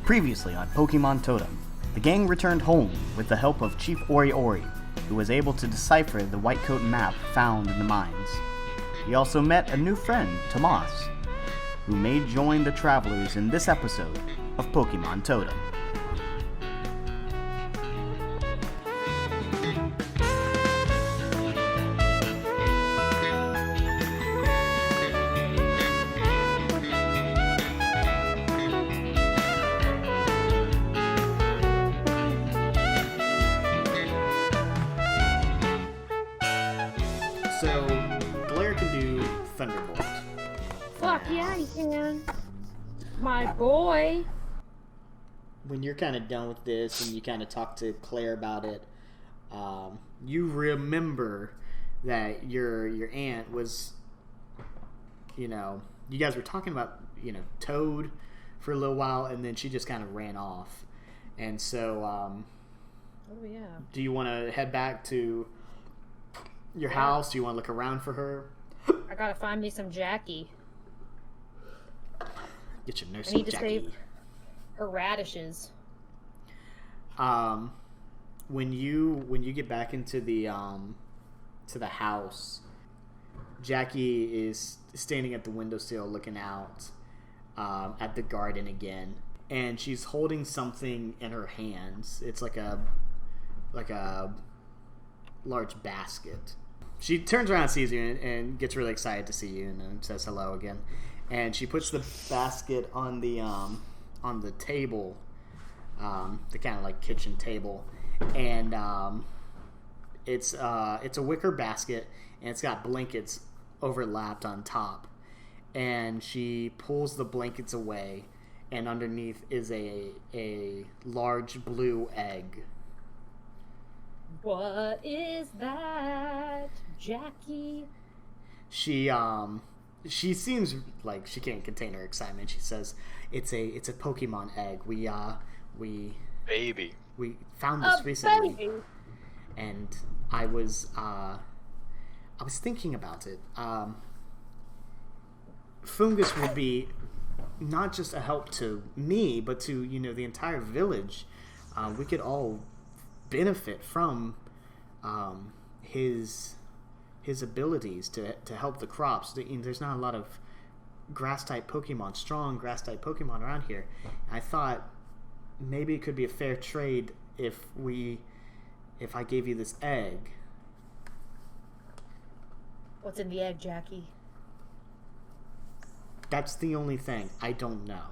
Previously on Pokemon Totem, the gang returned home with the help of Chief Ori-Ori, who was able to decipher the Whitecoat map found in the mines. He also met a new friend, Tomas, who may join the travelers in this episode of Pokemon Totem. So, Blair can do Thunderbolt. Fuck yeah, you can. My boy. When you're kind of done with this and you kind of talk to Claire about it, you remember that your aunt was, you guys were talking about, Toad for a little while, and then she just kind of ran off. And so, Oh yeah. do you want to head back to your house? Do you want to look around for her? I gotta find me some Jackie. Get your nurse I need to Jackie. save her radishes. When you get back into the house, Jackie is standing at the windowsill looking out at the garden again, and she's holding something in her hands. It's like a large basket. She turns around and sees you and gets really excited to see you and says hello again. And she puts the basket on the table, the kind of like kitchen table, and it's a wicker basket, and it's got blankets overlapped on top. And she pulls the blankets away, and underneath is a large blue egg. What is that, Jackie? She seems like she can't contain her excitement. She says, "It's a Pokemon egg. We found this recently, baby. and I was thinking about it. Fungus would be not just a help to me, but to the entire village. We could all benefit from his abilities to help the crops. There's not a lot of strong grass-type Pokemon around here. I thought maybe it could be a fair trade if I gave you this egg." What's in the egg, Jackie? That's the only thing. I don't know.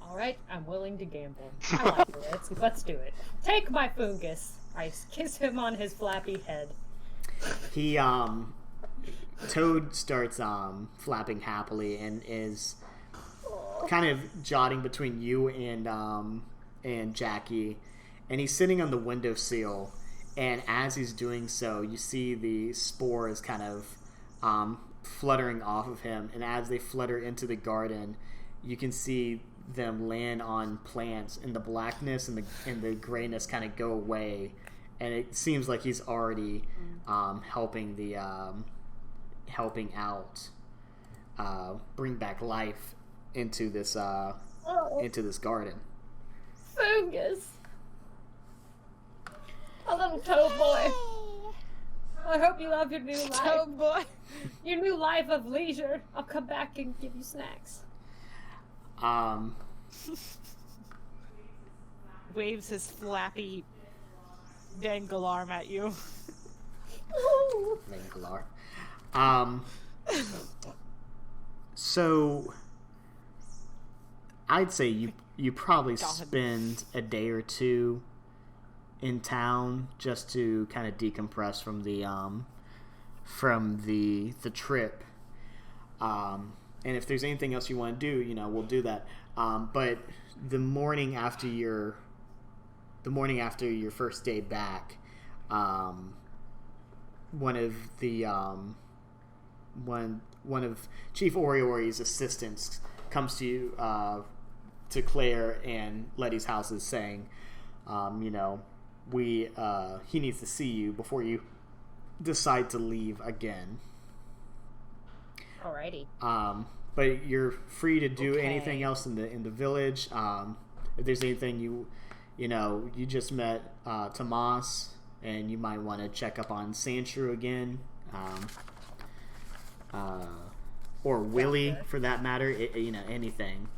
Alright, I'm willing to gamble. I like it. Let's do it. Take my Fungus. I kiss him on his flappy head. Toad starts flapping happily and is kind of jotting between you and Jackie, and he's sitting on the windowsill, and as he's doing so, you see the spores kind of fluttering off of him, and as they flutter into the garden, you can see them land on plants, and the blackness and the grayness kind of go away, and it seems like he's already helping out bring back life into this garden. Fungus! A little toad boy. I hope you love your new life. Toad boy. Your new life of leisure. I'll come back and give you snacks. Waves his flappy dangle arm at you. Manglar. So I'd say you probably spend a day or two in town just to kind of decompress from the trip. And if there's anything else you want to do, we'll do that. But the morning after your first day back, one of Chief Ori-Ori's assistants comes to you, to Claire and Letty's houses, saying, he needs to see you before you decide to leave again. Alrighty. but you're free to do Okay. anything else in the village. If there's anything you just met Tomas, and you might want to check up on Sandshrew again, or Willie Gotcha. for that matter. Anything.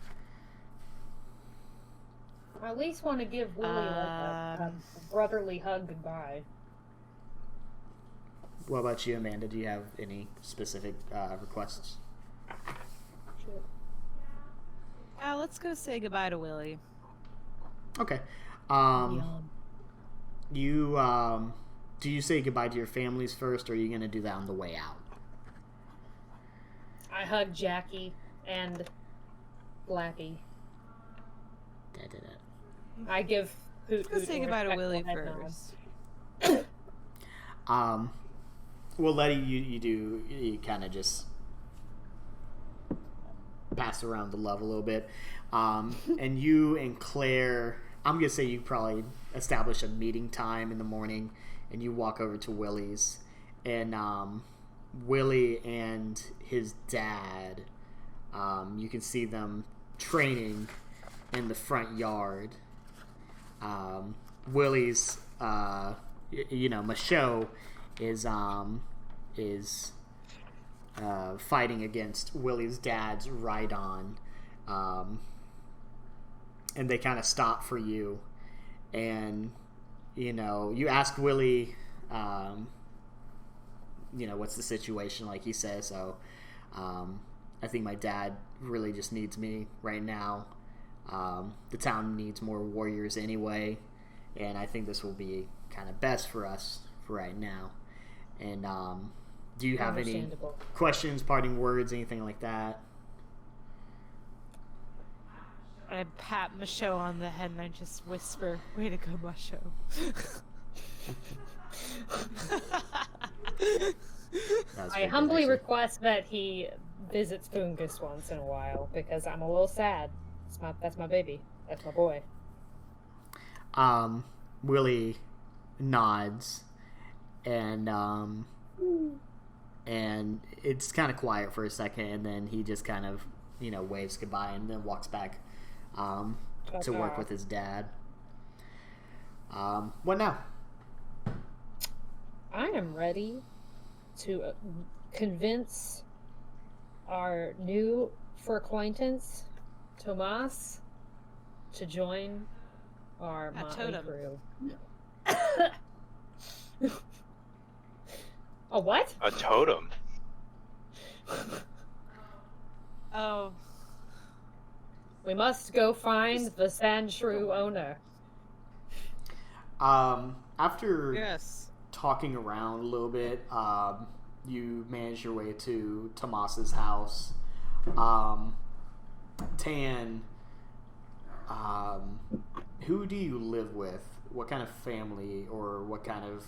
I at least want to give Willie a brotherly hug goodbye. What about you, Amanda? Do you have any specific requests? Shit. Let's go say goodbye to Willie. Okay. Yum. You do you say goodbye to your families first, or are you gonna do that on the way out? I hug Jackie and Flappy. I give Hoot Let's say goodbye to Willie respectful first. Well, Letty, you kind of just pass around the love a little bit, and you and Claire, I'm gonna say you probably establish a meeting time in the morning, and you walk over to Willie's, and Willie and his dad, you can see them training in the front yard. Willie's, Michaud is fighting against Willie's dad's Rhydon, and they kind of stop for you, and you ask Willie, what's the situation, like he says. So I think my dad really just needs me right now. The town needs more warriors anyway, and I think this will be kind of best for us for right now. And do you have any Understandable. questions, parting words, anything like that? I pat Michaud on the head and I just whisper, "Way to go, Michaud." I humbly request that he visits Fungus once in a while, because I'm a little sad. That's my baby. That's my boy. Willie nods, and it's kind of quiet for a second, and then he just kind of waves goodbye and then walks back to work with his dad. What now? I am ready to convince our new for acquaintance Tomas to join our motley Totem. crew. A what? A totem. Oh, We must go find the Sandshrew owner. After yes. talking around a little bit, you manage your way to Tomas's house. Tan, who do you live with? What kind of family or what kind of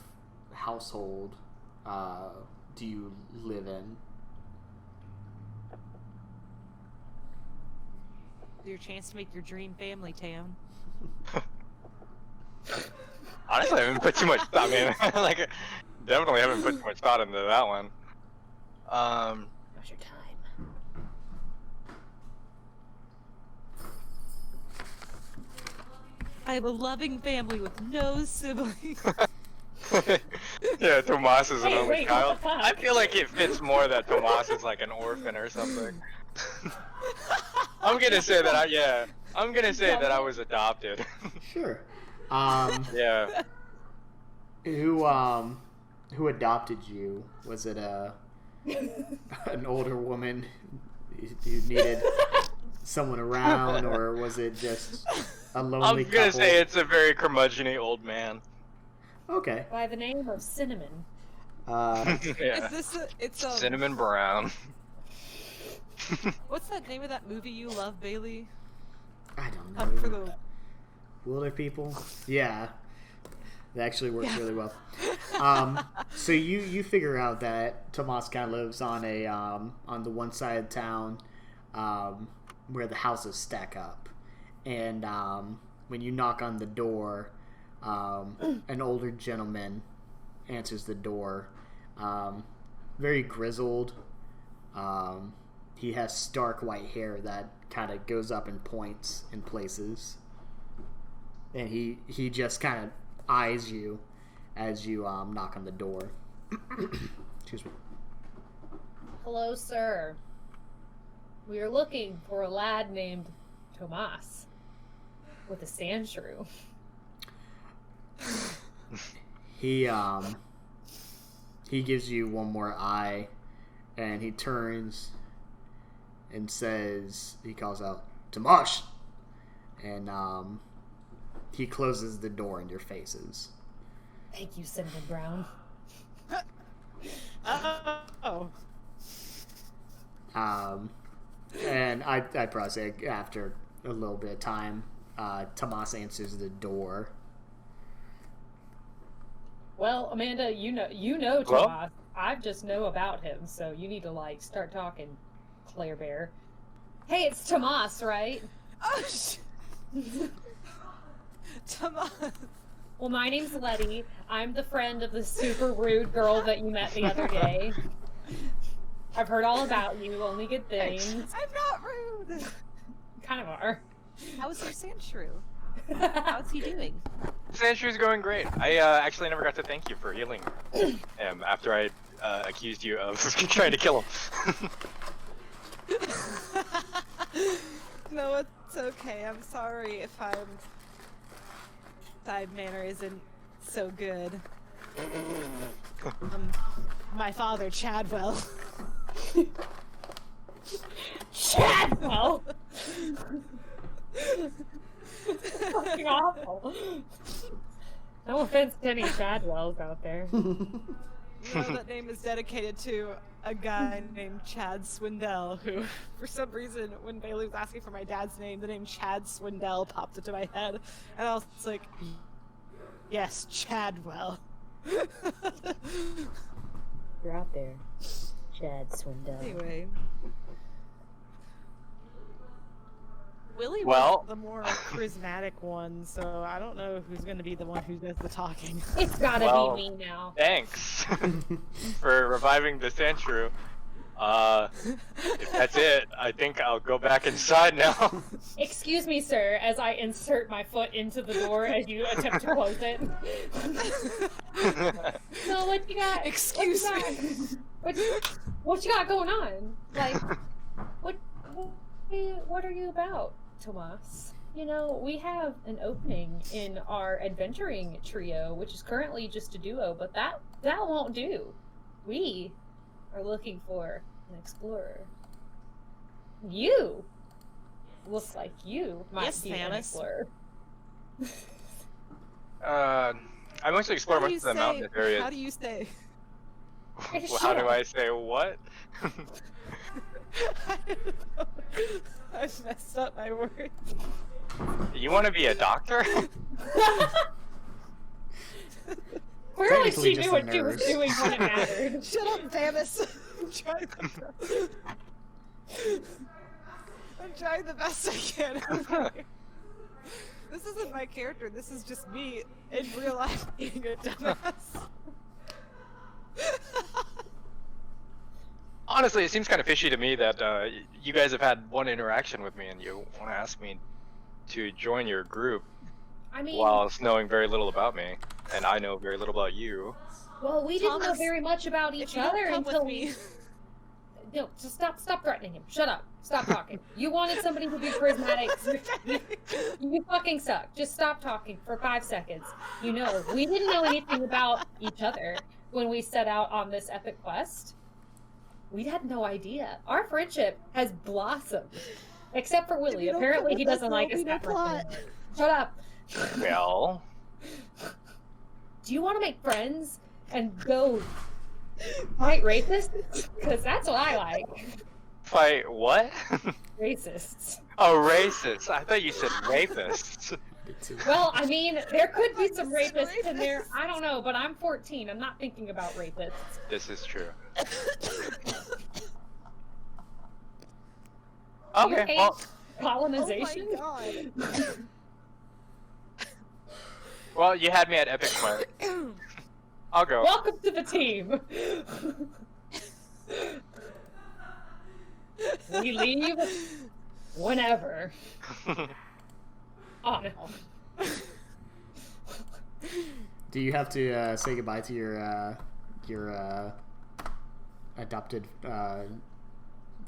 household do you live in? Your chance to make your dream family, Tam. Honestly, I haven't put too much thought. I mean, definitely haven't put too much thought into that one. Now's your time. I have a loving family with no siblings. Yeah, Tomas is an Wait, only what child. the fuck? I feel like it fits more that Tomas is like an orphan or something. I'm gonna say that I was adopted. Sure. Yeah. Who adopted you? Was it an older woman who needed someone around, or was it just a lonely I'm gonna couple? say it's a very curmudgeon-y old man. Okay. By the name of Cinnamon. Yeah. Is this it's a Cinnamon Brown. What's that name of that movie you love, Bailey? I don't Hunt for know. the Wilder people? Yeah. That actually works really well. So you figure out that Tomas kind of lives on a on the one side of town where the houses stack up, and when you knock on the door, an older gentleman answers the door, very grizzled. he has stark white hair that kind of goes up in points in places. And he just kind of eyes you as you knock on the door. Excuse me. Hello, sir. We are looking for a lad named Tomas with a sand shrew. He gives you one more eye, and he turns and says, he calls out, Tomas! And he closes the door in your faces. Thank you, Cinnamon Brown. Oh. And I'd probably say after a little bit of time, Tomas answers the door. Well, Amanda, you know Tomas. I just know about him, so you need to start talking, Claire Bear. Hey, it's Tomas, right? Oh, Tomas. Well, my name's Letty. I'm the friend of the super rude girl that you met the other day. I've heard all about you, only good things. I'm not rude. Kind of are. How's your sand shrew? How's he doing? Sandshrew's going great. I actually never got to thank you for healing him after I accused you of trying to kill him. No, it's okay. I'm sorry if I'm... side manner isn't so good. My father, Chadwell. Chadwell? Fucking awful. No offense to any Chadwells out there. No, that name is dedicated to a guy named Chad Swindell, who, for some reason, when Bailey was asking for my dad's name, the name Chad Swindell popped into my head, and I was like, yes, Chadwell. You're out there, Chad Swindell. Anyway. Willie Well, was the more charismatic one, so I don't know who's going to be the one who does the talking. It's gotta be me now. Thanks for reviving the Sandshrew. If that's it, I think I'll go back inside now. Excuse me, sir, as I insert my foot into the door as you attempt to close it. So what you got? Excuse me. What you got going on? Like, what are you about, Tomas? You know, we have an opening in our adventuring trio, which is currently just a duo, but that won't do. We are looking for an explorer. You looks like you might be an explorer. I mostly explore most of the mountainous areas. How do you say? Well, how do I say what? I don't know. I messed up my words. You want to be a doctor? Clearly she knew what she was doing when it mattered. Shut up, Davis. I'm trying the best I can over here. This isn't my character, this is just me in real life being a dumbass. Honestly, it seems kind of fishy to me that you guys have had one interaction with me and you want to ask me to join your group, I mean, while knowing very little about me, and I know very little about you. Well, we didn't know Thomas, very much about each other until we... No, just stop threatening him. Shut up. Stop talking. You wanted somebody to be charismatic. You fucking suck. Just stop talking for 5 seconds. You know, we didn't know anything about each other when we set out on this epic quest. We had no idea. Our friendship has blossomed. Except for Willie. Apparently he doesn't like us that much. Shut up. Well... Do you want to make friends and go fight rapists? Because that's what I like. Fight what? Racists. Oh, racists. I thought you said rapists. Well, I mean, there could be some rapists in there. I don't know, but I'm 14. I'm not thinking about rapists. This is true. Okay, well... Colonization? Oh my god. Well, you had me at Epic Quest. I'll go. Welcome to the team. We leave whenever. Oh no. Do you have to say goodbye to your adopted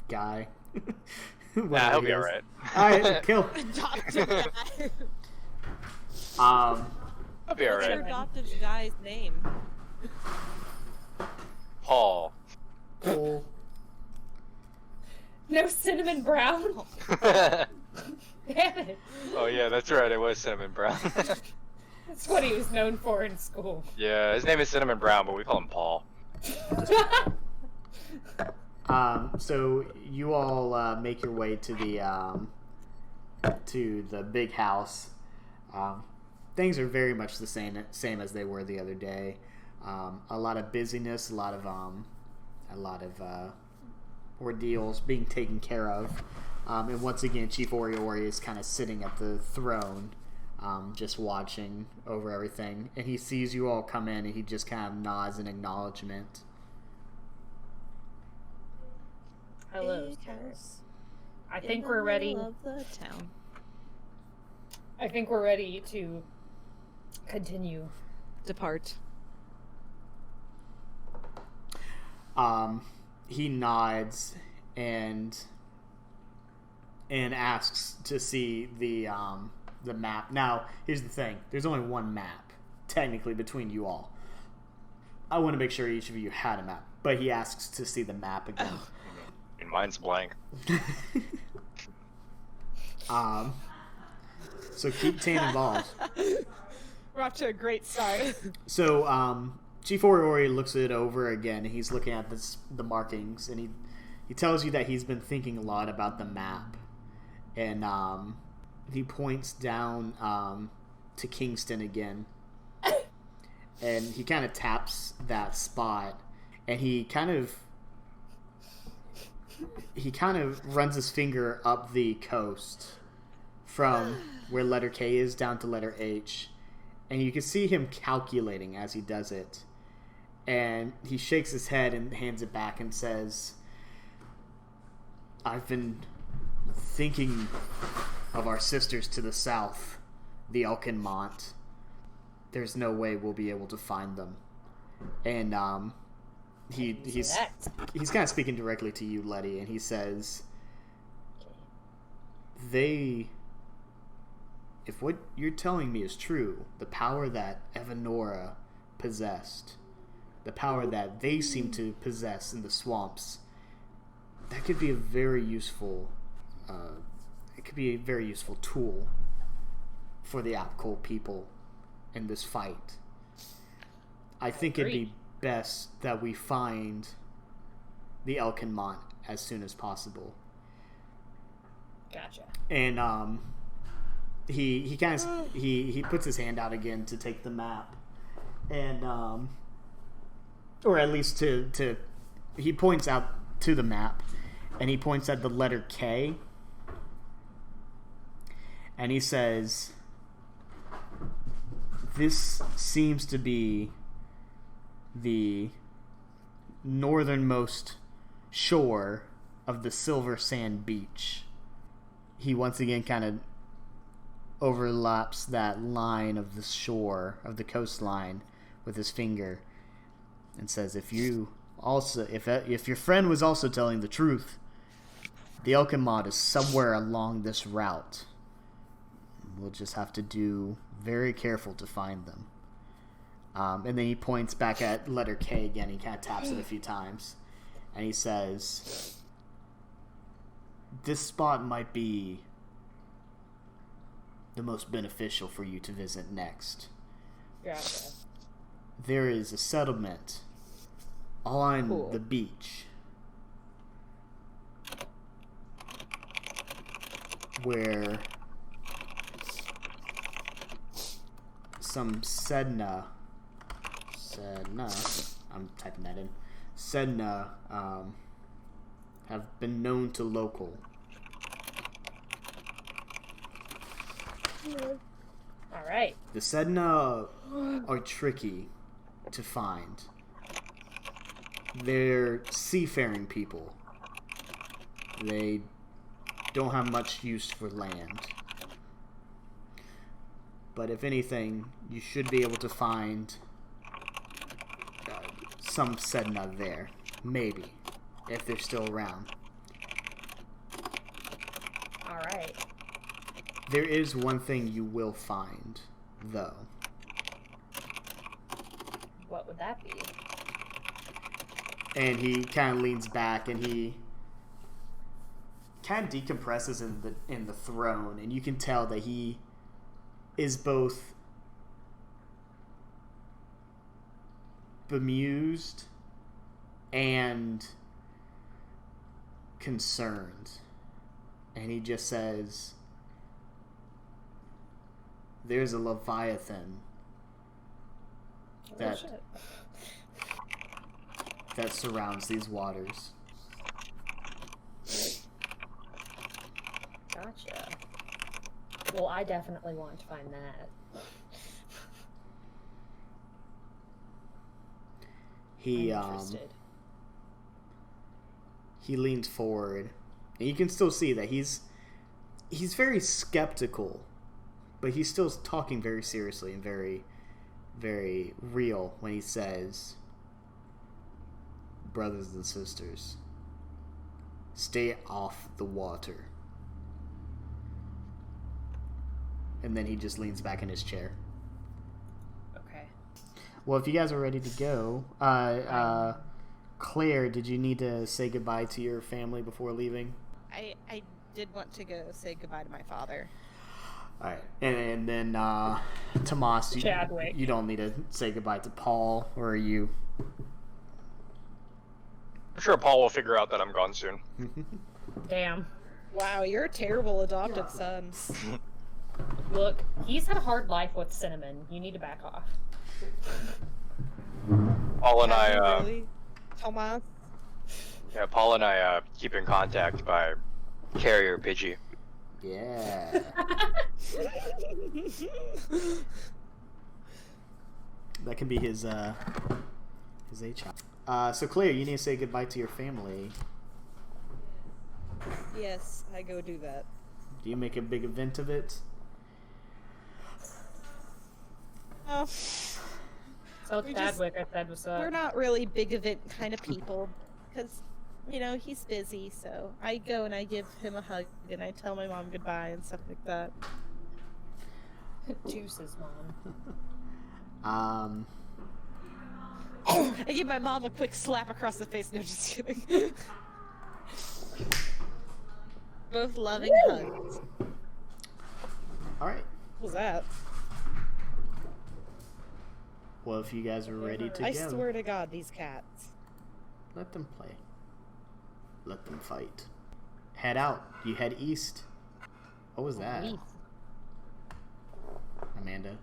guy? Nah, he'll be alright. Alright, cool. Adopted guy. I'll be What's your alright. adopted guy's name? Paul. Cool. No cinnamon brown? Oh Damn it. yeah, that's right. It was Cinnamon Brown. That's what he was known for in school. Yeah, his name is Cinnamon Brown, but we call him Paul. So you all make your way to the big house. Things are very much the same as they were the other day. A lot of busyness, a lot of ordeals being taken care of. And once again, Chief Ori-Ori is kind of sitting at the throne, just watching over everything. And he sees you all come in, and he just kind of nods in acknowledgement. Hello, Big sir. house I in think the we're ready. middle of the town. I think we're ready to continue. Depart. He nods and asks to see the map. Now, here's the thing: there's only one map, technically, between you all. I want to make sure each of you had a map, but he asks to see the map again. And mine's blank. So keep staying involved. We're off to a great start. So, Chief Ori-Ori looks it over again. And he's looking at the markings, and he tells you that he's been thinking a lot about the map, and he points down to Kingston again, and he kind of taps that spot, and he kind of runs his finger up the coast from where letter K is down to letter H, and you can see him calculating as he does it. And he shakes his head and hands it back and says, "I've been thinking of our sisters to the south, the Elkinmont. There's no way we'll be able to find them." And he's kind of speaking directly to you, Letty, and he says, if what you're telling me is true, the power that Evanora possessed, the power that they seem to possess in the swamps, that could be a very useful tool for the Apcol people in this fight. I think it'd be best that we find the Elkinmont as soon as possible. Gotcha. And he kind of he puts his hand out again to take the map, and or at least to he points out to the map, and he points at the letter K, and he says, "This seems to be the northernmost shore of the Silver Sand Beach." He once again kind of overlaps that line of the shore, of the coastline, with his finger, and says, if your friend was also telling the truth, the Elkinmont is somewhere along this route. We'll just have to do very careful to find them. And then he points back at letter K again. He kind of taps it a few times, and he says, "This spot might be the most beneficial for you to visit next. Gotcha. There is a settlement on the beach where some Sedna, I'm typing that in, Sedna have been known to local. All right. The Sedna are tricky to find. They're seafaring people They don't have much use for land. But if anything, you should be able to find some Sedna there. Maybe. If they're still around. Alright. There is one thing you will find, though. What would that be? And he kind of leans back and he kind of decompresses in the throne, and you can tell that he is both bemused and concerned. And he just says, there's a Leviathan that surrounds these waters. Gotcha. Well, I definitely want to find that. He leans forward, and you can still see that he's very skeptical, but he's still talking very seriously and very, very real when he says, brothers and sisters, stay off the water. And then he just leans back in his chair. Okay. Well, if you guys are ready to go, Claire, did you need to say goodbye to your family before leaving? I did want to go say goodbye to my father. All right, and then Tomas, you don't need to say goodbye to Paul, or are you? I'm sure Paul will figure out that I'm gone soon. Damn. Wow, you're a terrible adopted son. Look, he's had a hard life with Cinnamon. You need to back off. Paul and I, Really? Tomas? yeah, Paul and I keep in contact by carrier Pidgey. Yeah. That can be his A-child. So Claire, you need to say goodbye to your family. Yes, I go do that. Do you make a big event of it? So Chadwick, I said, what's up? We're not really big event kind of people, because, you know, he's busy, so I go and I give him a hug, and I tell my mom goodbye and stuff like that. Juices, Mom. I give my mom a quick slap across the face. No, just kidding. Both loving hugs. Alright. What was that? Well, if you guys are ready to I go, swear to God, these cats. let them play. Let them fight. Head out. You head east. What was that? East. Amanda?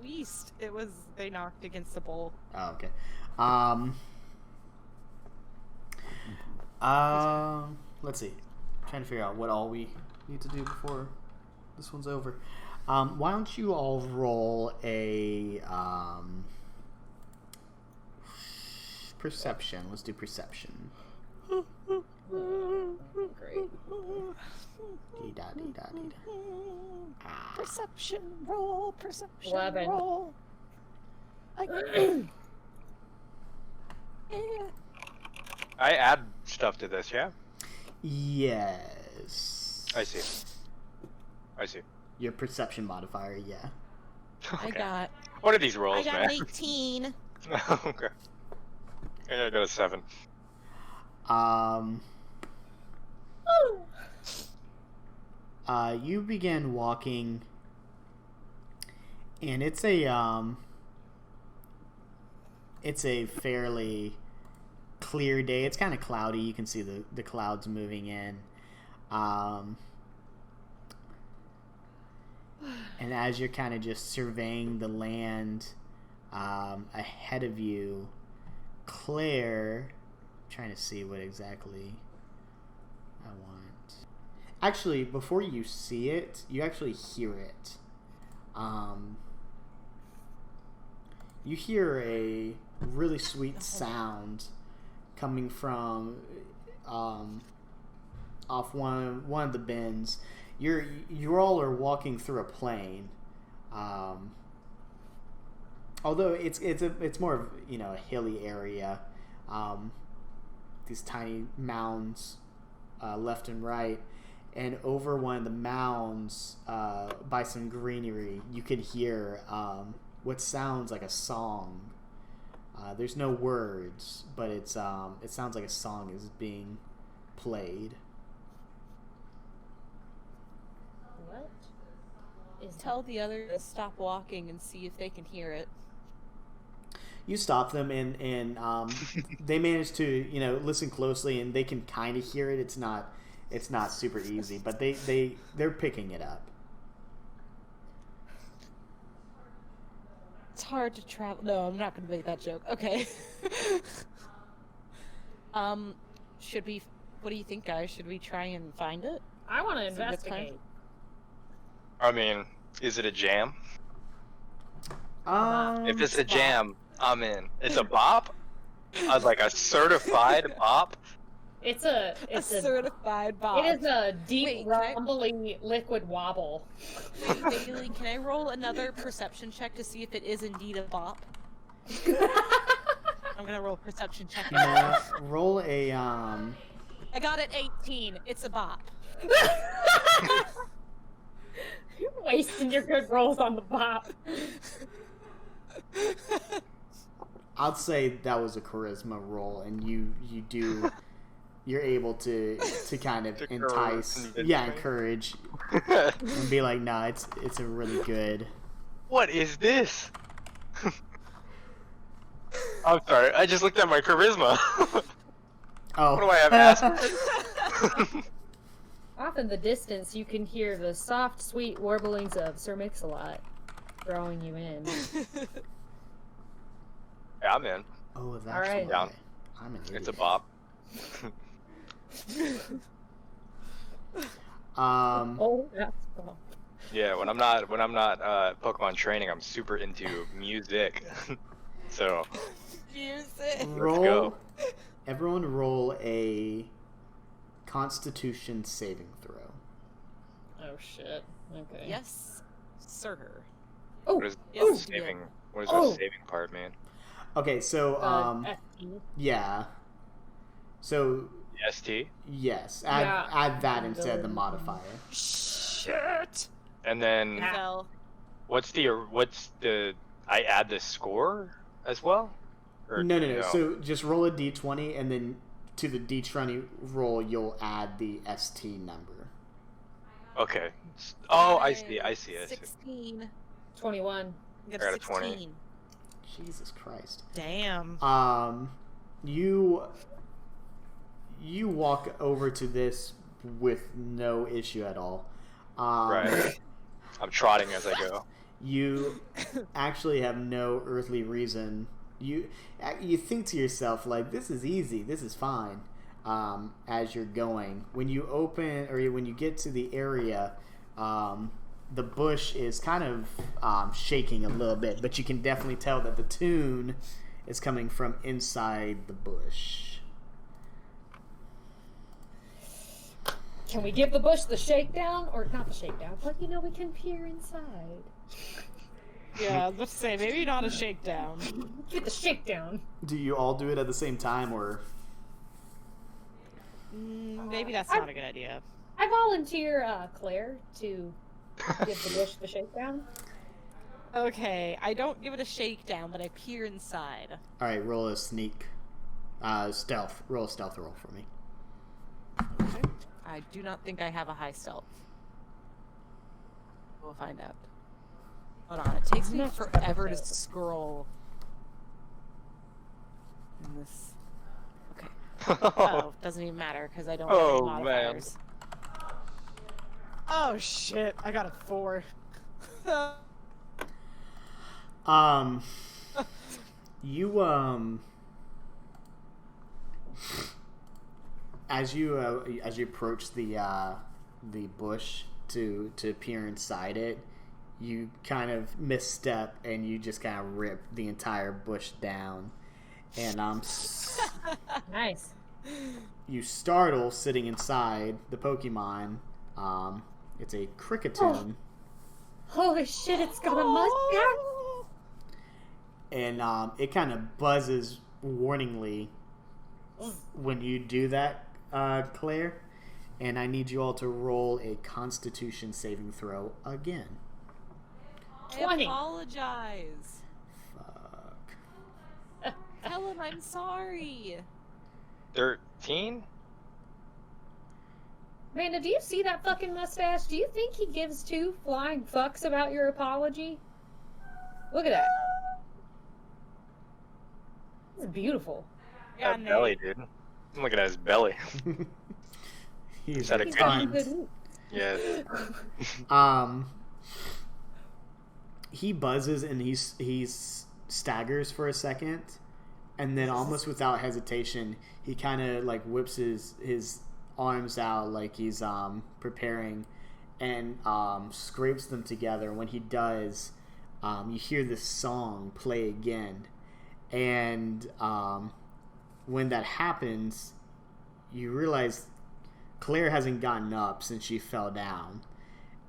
East. It was, they knocked against the bowl. Oh, okay. Let's see. Trying to figure out what all we need to do before this one's over. Why don't you all roll a perception? Let's do perception. Great. Perception roll, perception 11. roll. Yeah. I add stuff to this, yeah? Yes. I see. I see. Your perception modifier, yeah. Okay. What are these rolls, I got man? an 18. Okay. I got a 7. You begin walking, and it's a fairly clear day. It's kind of cloudy. You can see the clouds moving in. And as you're kind of just surveying the land ahead of you, Claire, trying to see what exactly I want. Actually, before you see it, you actually hear it. You hear a really sweet sound coming from off one of the bins. You all are walking through a plain, although it's more of a hilly area. These tiny mounds left and right, and over one of the mounds by some greenery, you could hear what sounds like a song. There's no words, but it sounds like a song is being played. What? Tell the others to stop walking and see if they can hear it. You stop them, and they manage to listen closely, and they can kind of hear it. It's not super easy, but they're picking it up. It's hard to travel. No, I'm not going to make that joke. Okay. Should we? What do you think, guys? Should we try and find it? I want to investigate. I mean, is it a jam? If it's a bop. jam, I'm in. It's a bop? Like a certified bop? It's a certified bop. It is a deep, Wait, rumbly liquid wobble. Wait, Bailey, can I roll another perception check to see if it is indeed a bop? I'm gonna roll a perception check. Now, roll a I got it 18. It's a bop. You're wasting your good rolls on the bop. I'd say that was a charisma roll, and you're able to kind of entice, encourage, and be like, nah, it's a really good. What is this? I'm sorry, I just looked at my charisma. Oh, What do I have, Aspen? Off in the distance, you can hear the soft, sweet warblings of Sir Mix-a-Lot drawing you in. Yeah, I'm in. Oh, that's All right. why. I'm an idiot. It's a bop. Oh, that's cool. Yeah, when I'm not Pokemon training, I'm super into music. So Music. roll. go. Everyone roll a Constitution saving throw. Oh shit. Okay. Yes, sir. Oh, what is Oh, the saving? What does Oh. the saving part mean? Okay, so FT. yeah. So ST. yes, Yeah. add that instead of the modifier. Shit. And then Yeah. Fell. what's the I add the score as well? Or No. So just roll a d20, and then to the d20 roll, you'll add the ST number. Okay. Oh, I see. 16. 21. You I got a 20. 16. Jesus Christ. Damn. You walk over to this with no issue at all. Right. I'm trotting as I go. You actually have no earthly reason. You think to yourself, like, this is easy, this is fine, as you're going. When you open, or when you get to the area, the bush is kind of shaking a little bit, but you can definitely tell that the tune is coming from inside the bush. Can we give the bush the shakedown? Or not the shakedown, but we can peer inside. Yeah, let's say maybe not a shakedown. Get the shakedown. Do you all do it at the same time, or? Maybe that's not a good idea. I volunteer Claire to give the bush the shakedown. Okay, I don't give it a shakedown, but I peer inside. All right, roll a sneak, stealth. Roll a stealth roll for me. Okay. I do not think I have a high stealth. We'll find out. Hold on, it takes me forever to scroll. In this. Okay. Oh, doesn't even matter because I don't have any modifiers. Oh shit! I got a 4. You as you approach the bush to peer inside it, you kind of misstep and you just kind of rip the entire bush down, and Nice. you startle sitting inside the Pokemon. It's a Cricketune. Holy shit, it's got a mustache! And it kind of buzzes warningly when you do that, Claire. And I need you all to roll a Constitution saving throw again. 20. I apologize. Fuck. Tell him I'm sorry. 13? Amanda, do you see that fucking mustache? Do you think he gives two flying fucks about your apology? Look at that. It's beautiful. Yeah, that belly, dude. I'm looking at his belly. He's had a good. Yeah. He buzzes and he staggers for a second, and then almost without hesitation, he kind of like whips his arms out like he's preparing, and scrapes them together. When he does, you hear this song play again, and when that happens, you realize Claire hasn't gotten up since she fell down.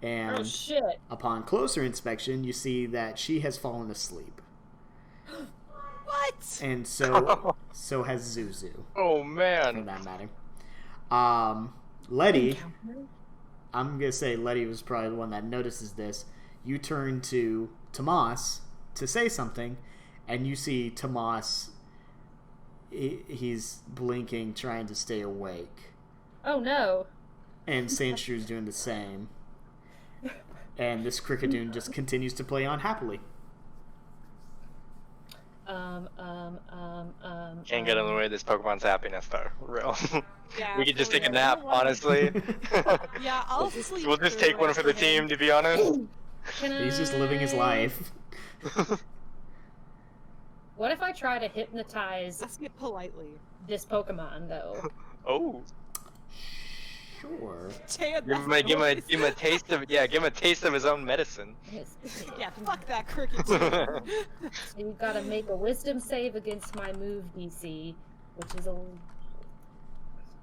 And oh, shit. Upon closer inspection, you see that she has fallen asleep. What? And so has Zuzu. Oh, man. For that matter. Letty, I'm going to say Letty was probably the one that notices this. You turn to Tomas to say something, and you see Tomas, he's blinking, trying to stay awake. Oh, no. And Sandshrews doing the same. And this Cricketune just continues to play on happily. Can't get in the way of this Pokemon's happiness, though. Real. Yeah, we could just take a nap, honestly. Yeah, I'll sleep. We'll just take one for the team, to be honest. He's just living his life. What if I try to hypnotize Ask it politely. this Pokemon, though? Oh. Sure. Give him a taste of his own medicine. Yeah, fuck that cricket. So you've got to make a Wisdom save against my move DC, which is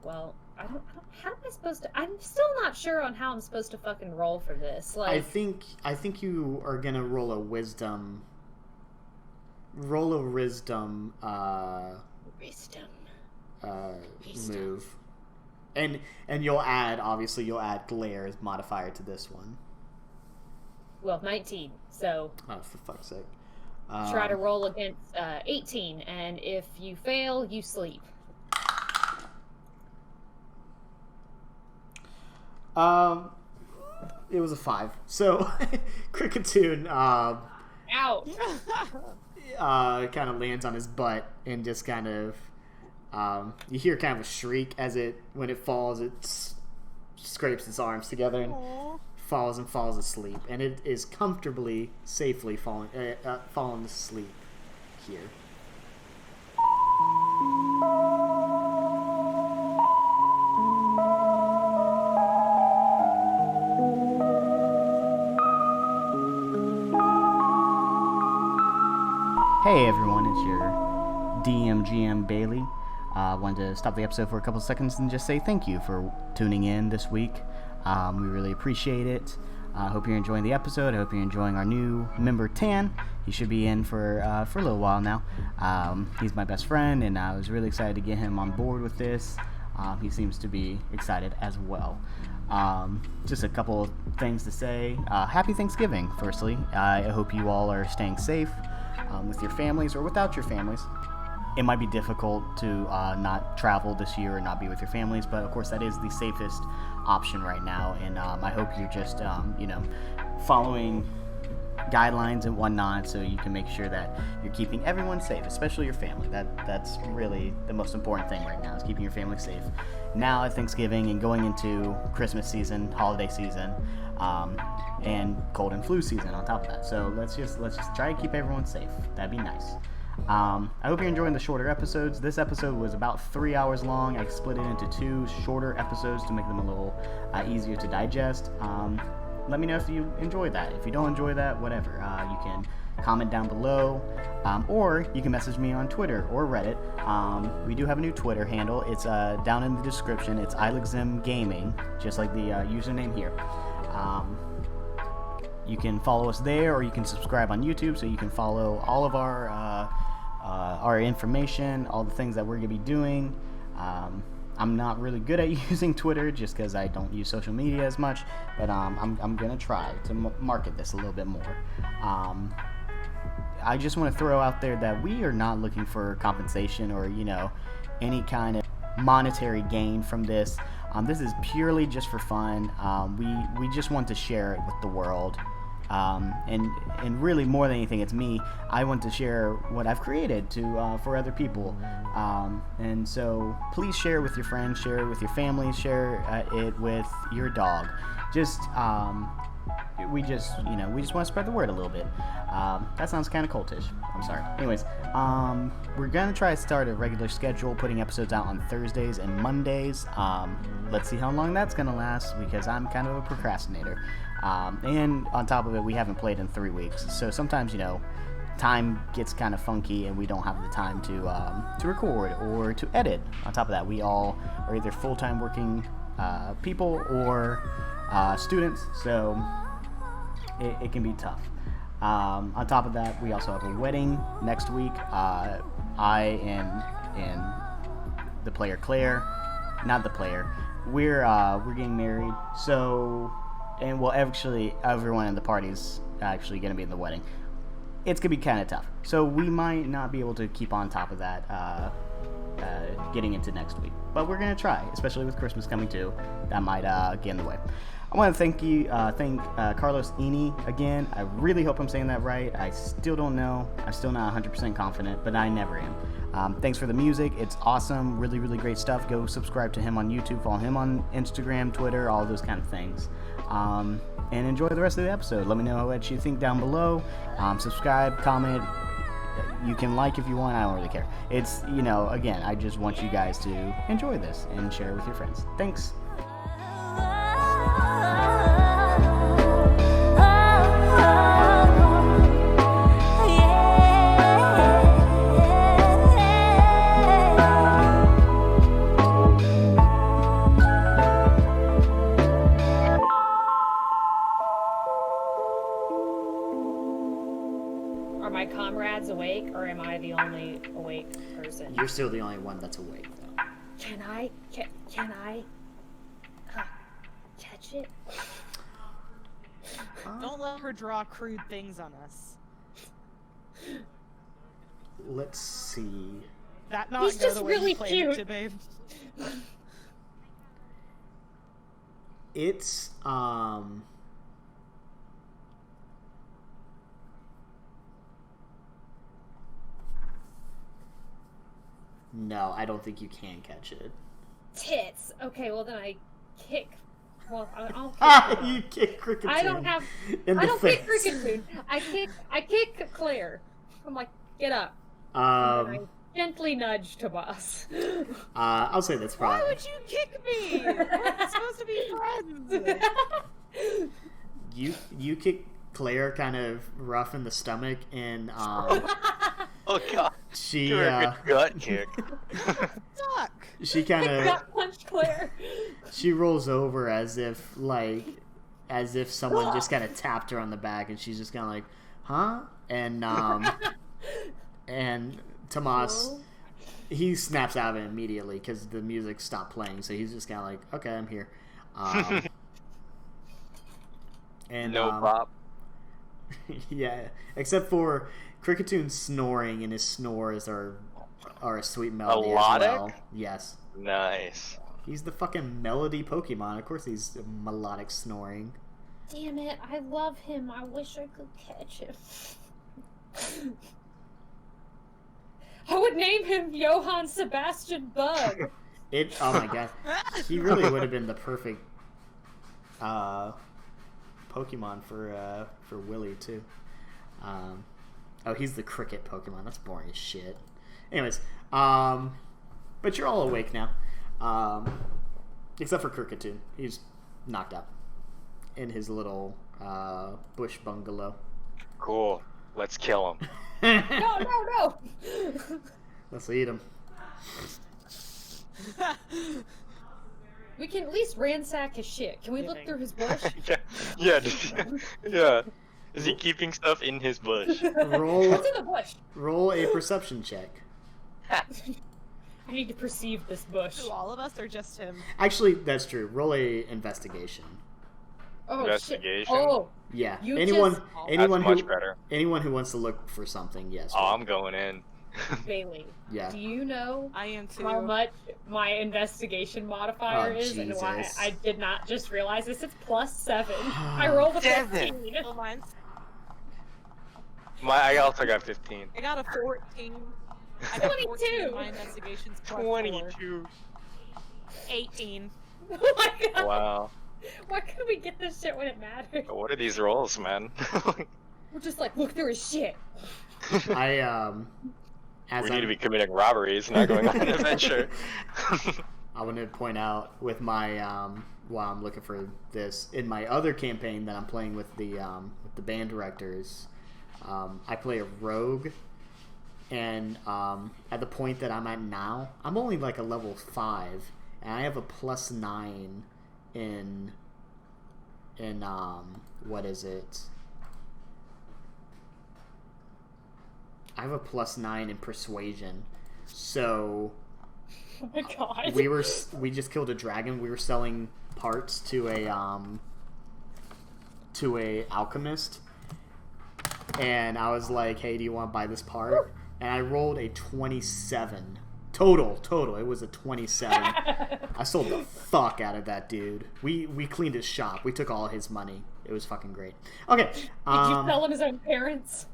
well, I don't. How am I supposed to? I'm still not sure on how I'm supposed to fucking roll for this. Like, I think you are gonna roll a wisdom. Roll a wisdom. Move. And you'll add Glare as modifier to this one. Well, 19. So. Oh, for fuck's sake. Try to roll against 18, and if you fail, you sleep. It was a 5. So, Cricketune, Out. kind of lands on his butt and just kind of, you hear kind of a shriek when it falls, it scrapes its arms together and falls asleep. And it is comfortably, safely falling asleep here. Hey everyone, it's your GM Bailey. Wanted to stop the episode for a couple of seconds and just say thank you for tuning in this week. We really appreciate it. I hope you're enjoying the episode. I hope you're enjoying our new member Tan. He should be in for a little while now. He's my best friend, and I was really excited to get him on board with this. He seems to be excited as well. Just a couple of things to say. Happy Thanksgiving, firstly. I hope you all are staying safe with your families or without your families. It might be difficult to not travel this year or not be with your families, but of course that is the safest option right now, and I hope you're just following guidelines and whatnot so you can make sure that you're keeping everyone safe, especially your family. That's really the most important thing right now, is keeping your family safe. Now at Thanksgiving and going into Christmas season, holiday season, and cold and flu season on top of that. So let's just try to keep everyone safe. That'd be nice. I hope you're enjoying the shorter episodes. This episode was about 3 hours long. I split it into 2 shorter episodes to make them a little easier to digest. Let me know if you enjoyed that. If you don't enjoy that, whatever. You can comment down below, or you can message me on Twitter or Reddit. We do have a new Twitter handle. It's down in the description. It's ILXM Gaming, just like the username here. You can follow us there, or you can subscribe on YouTube, so you can follow all of our information, all the things that we're going to be doing. I'm not really good at using Twitter just because I don't use social media as much, but I'm going to try to market this a little bit more. I just want to throw out there that we are not looking for compensation or, any kind of monetary gain from this. This is purely just for fun. We just want to share it with the world. And really, more than anything, it's me. I want to share what I've created for other people. And so please share it with your friends, share it with your family, share it with your dog. We just want to spread the word a little bit. That sounds kind of cultish. I'm sorry. Anyways, we're going to try to start a regular schedule, putting episodes out on Thursdays and Mondays. Let's see how long that's going to last, because I'm kind of a procrastinator. And on top of it, we haven't played in 3 weeks. So sometimes, time gets kind of funky and we don't have the time to record or to edit. On top of that, we all are either full-time working people or students. So it can be tough. On top of that, we also have a wedding next week. I and the player Claire, not the player, we're getting married. So, and well, actually, everyone in the party's actually going to be in the wedding. It's going to be kind of tough. So we might not be able to keep on top of that getting into next week. But we're going to try, especially with Christmas coming too. That might get in the way. I want to thank Carlos Eni again. I really hope I'm saying that right. I still don't know. I'm still not 100% confident, but I never am. Thanks for the music. It's awesome. Really, really great stuff. Go subscribe to him on YouTube. Follow him on Instagram, Twitter, all those kind of things. And enjoy the rest of the episode. Let me know what you think down below. Subscribe, comment. You can like if you want. I don't really care. It's, again, I just want you guys to enjoy this and share it with your friends. Thanks. Are my comrades awake, or am I the only awake person? You're still the only one that's awake, though. Can I catch it? Don't let her draw crude things on us. Let's see. That not He's go just the way really you planned cute. it to, babe. It's no, I don't think you can catch it. Tits. Okay, well then I kick. Well, I'll kick. You kick Cricket. I don't have. in I the don't face. kick Cricket Food. I kick Claire. I'm like, get up. And I gently nudge Tomas. I'll say that's Why probably. would you kick me? We're supposed to be friends. You kick Claire kind of rough in the stomach, and Oh god. she You're a good gut kick. Suck. she kind of Gut punch Claire. she rolls over as if someone just kind of tapped her on the back, and she's just kind of like, huh? And Tomas, he snaps out of it immediately because the music stopped playing, so he's just kind of like, okay, I'm here. And No bop. yeah, except for Cricketoon's snoring, and his snores are a sweet melody as Melodic? well. Yes. Nice. He's the fucking melody Pokemon. Of course he's melodic snoring. Damn it! I love him. I wish I could catch him. I would name him Johann Sebastian Bug. Oh my god. He really would have been the perfect Pokemon for Willy too. Oh, he's the cricket Pokemon. That's boring as shit. Anyways, but you're all awake now. Except for Cricketoon. He's knocked out in his little bush bungalow. Cool. Let's kill him. No. Let's eat him. We can at least ransack his shit. Can we look through his bush? Yeah. Is he keeping stuff in his bush? What's in the bush? Roll a perception check. I need to perceive this bush. To all of us or just him? Actually, that's true. Roll a investigation. Oh, Investigation? Shit. Oh, Yeah. You anyone much better. Anyone who wants to look for something, yes. Oh, I'm going in. Bailey. Yeah. Do you know I am too. how much my investigation modifier Oh, is and why Jesus. I did not just realize this? It's +7. I rolled a 15. Well, mine's... I also got 15. I got a 14. I got 22. 14. My investigation's +4. 22. 18. Oh my god. Wow. Why couldn't we get this shit when it mattered? What are these rolls, man? We're just like, look through his shit. As We need to be committing robberies, not going on an adventure. I want to point out with my while I'm looking for this in my other campaign that I'm playing with the band directors. I play a rogue, and at the point that I'm at now, I'm only like a level 5, and I have a +9 in what is it? I have a +9 in persuasion, so. Oh my god. We just killed a dragon. We were selling parts to a alchemist, and I was like, "Hey, do you want to buy this part?" And I rolled a 27 total. It was a 27. I sold the fuck out of that dude. We cleaned his shop. We took all his money. It was fucking great. Okay. Did you sell him his own parents?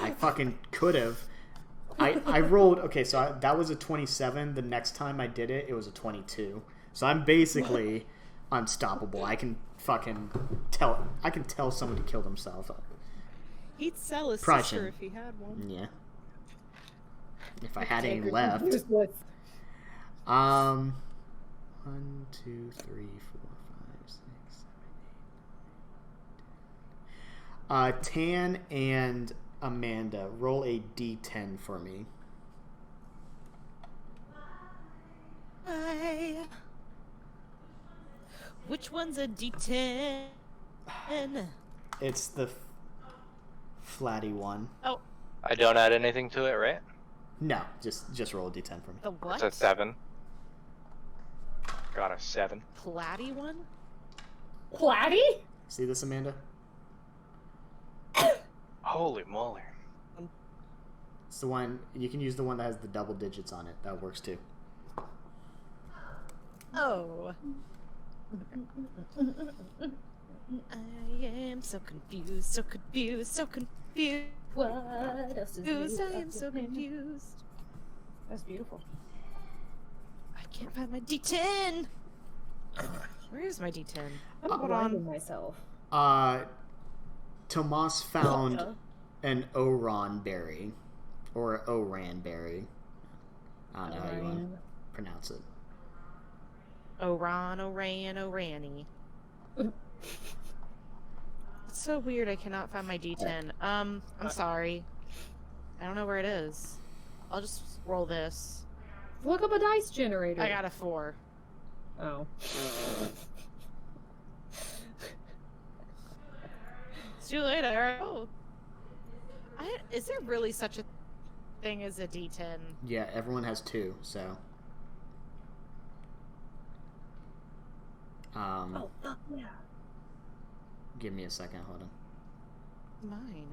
I fucking could have. I rolled, okay, so that was a 27. The next time I did it, it was a 22. So I'm basically unstoppable. I can fucking tell someone to kill themselves. He'd sell his Probably sister shouldn't. if he had one. Yeah. If I had any left. 1, 2, 3, 4, 5, 6, 7, 8. Tan and Amanda, roll a d10 for me. Which one's a D10? It's the flatty one. Oh, I don't add anything to it, right? No, just roll a d10 for me. the what? It's a 7. Got a 7. Platty one? Platty? See this, Amanda? Holy moly. It's the one, you can use the one that has the double digits on it. That works too. Oh. I am so confused. What else is I am so confused. That's beautiful. I can't find my D10. Where is my D10? I'm Hold blinding on. myself. Tomas found an Oran berry. Or Oran berry. I don't know how you want to pronounce it. Orani. It's so weird I cannot find my D10. I'm sorry. I don't know where it is. I'll just roll this. Look up a dice generator. I got a 4. Oh. It's too late. Oh. Is there really such a thing as a D10? Yeah, everyone has 2, so. Oh, fuck yeah. Give me a second, hold on. Mine.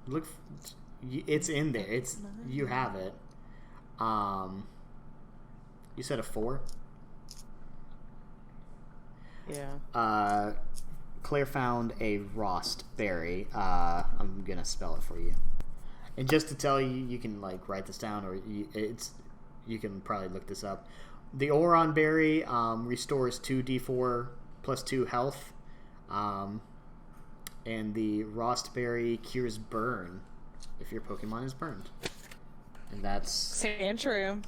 Look, it's in there. It's you have it. You said a 4? Yeah. Claire found a Rost berry. I'm gonna spell it for you. And just to tell you, you can like write this down, or you can probably look this up. The Oran berry restores 2d4 plus 2 health, and the Rost berry cures burn if your Pokemon is burned. And that's Saying true.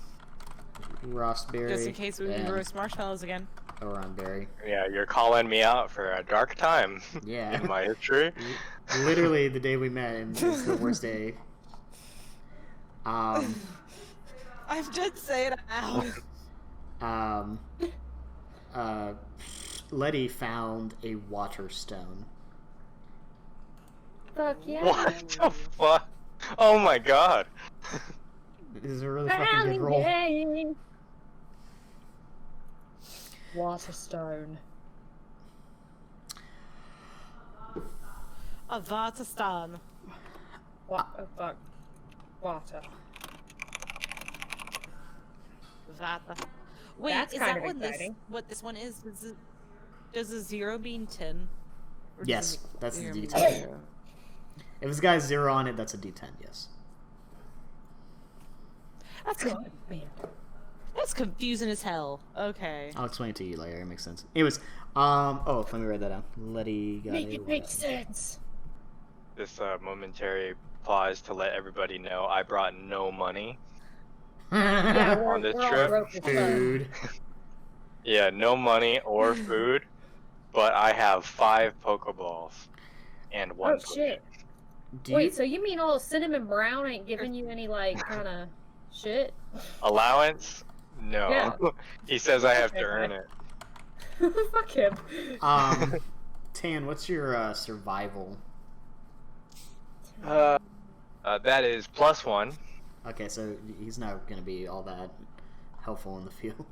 Rost berry. Just in case we and roast marshmallows again. Oronberry. Yeah, you're calling me out for a dark time Yeah. in my history. Literally, the day we met, and it's the worst day. I'm just saying Letty found a water stone. Fuck yeah. What the fuck? Oh my god. This is a really fucking good roll. Waterstone. a Vatastan. What? Oh, fuck. Water. Vata. Wait, That's is kind that of exciting. what this one is? Does a 0 mean 10? Or does Yes, it that's the 0 mean D10. 0? If it's got a 0 on it, that's a D10, yes. That's God, man. That's confusing as hell. Okay. I'll explain it to you later. It makes sense. Anyways, oh, let me write that down. Letty got Make a it make sense. This momentary pause to let everybody know I brought no money. Yeah, we're, On this we're all trip? broke as fuck. food. Yeah, no money or food, but I have 5 Pokeballs and 1 Oh shit. Do Wait, you, so you mean all Cinnamon Brown ain't giving you any like kind of shit? allowance. No, Yeah. he says I have to Okay. earn it. Fuck him. Tan, what's your survival? That is +1. Okay, so he's not going to be all that helpful in the field.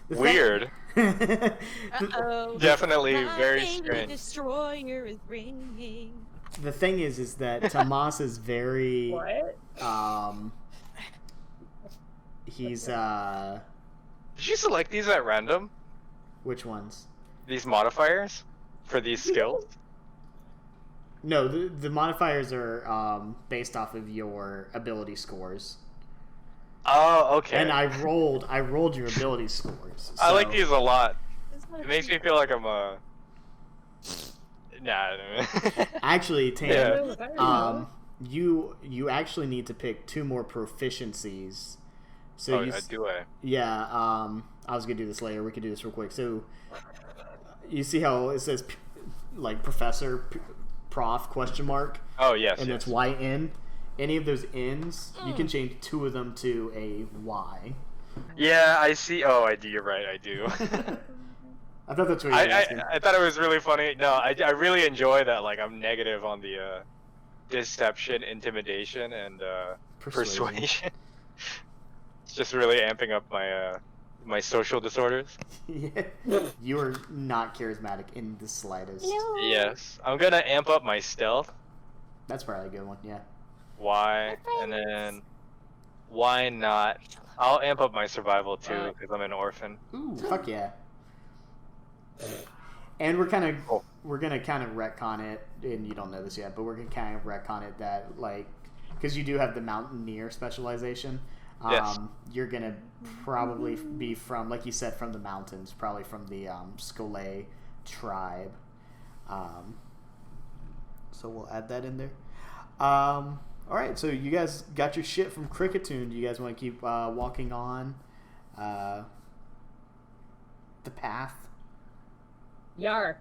The Weird. Uh-oh. Definitely My very baby strange. destroyer is ringing. The thing is that Tomas is very What? he's Did you select these at random? which ones? These modifiers for these skills? No, the modifiers are based off of your ability scores. Oh, okay. And I rolled your ability scores. I like so- these a lot. It makes me feel like I'm a. Nah. Actually, Tan, Yeah. you actually need to pick 2 more proficiencies. So Oh, you, do I? yeah, I was gonna do this later. We could do this real quick. So you see how it says like professor, prof question mark, Oh, yes. and yes. that's YN. Any of those N's, you can change 2 of them to a Y. Yeah, I see. Oh, I do. You're right. I do. I thought that's what you were asking. I thought it was really funny. No, I really enjoy that. Like, I'm negative on the deception, intimidation, and persuasion. It's just really amping up my my social disorders. Yeah. You are not charismatic in the slightest. Yes, I'm gonna amp up my stealth. That's probably a good one. Yeah. Why? And then why not? I'll amp up my survival too because I'm an orphan. Ooh, fuck yeah. And we're kind Cool. of we're gonna kind of retcon it, and you don't know this yet, but we're gonna kind of retcon it that like because you do have the mountaineer specialization. Yes. You're gonna probably be from, like you said, from the mountains, probably from the Scole tribe. So we'll add that in there. All right, so you guys got your shit from Cricketune. Do you guys want to keep walking on the path? Yar.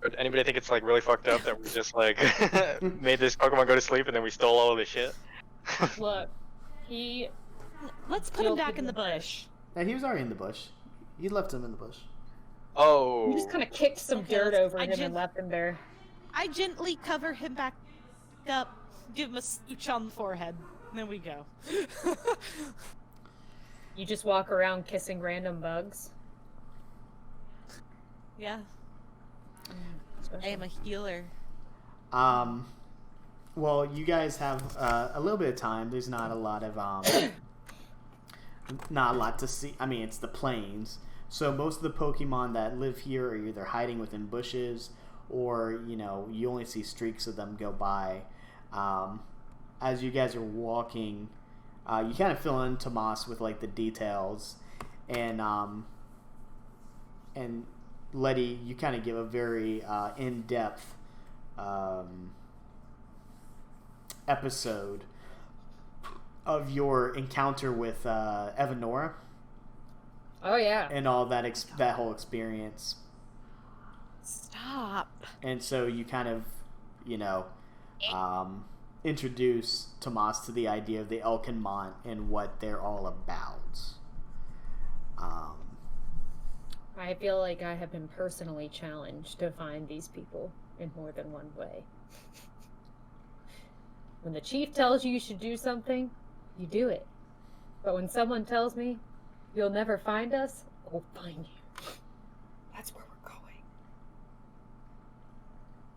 But anybody think it's like really fucked up that we just like made this Pokemon go to sleep and then we stole all of the shit? Look, he. Let's put him back in the bush. And he was already in the bush. You left him in the bush. Oh. You just kind of kicked some Okay, dirt let's- over him and left him there. I gently cover him back up, give him a smooch on the forehead, and then we go. You just walk around kissing random bugs. Yeah, I am a healer. Well, you guys have a little bit of time. There's not a lot of not a lot to see. I mean, it's the plains, so most of the Pokemon that live here are either hiding within bushes, or you only see streaks of them go by. As you guys are walking, you kind of fill in Tomas with like the details, and Letty, you kind of give a very in-depth episode of your encounter with Evanora. Oh yeah. and all that that whole experience. Stop. And so you kind of, introduce Tomas to the idea of the Elkenmont and what they're all about. I feel like I have been personally challenged to find these people in more than one way. When the chief tells you should do something, you do it. But when someone tells me you'll never find us, I'll find you. That's where we're going.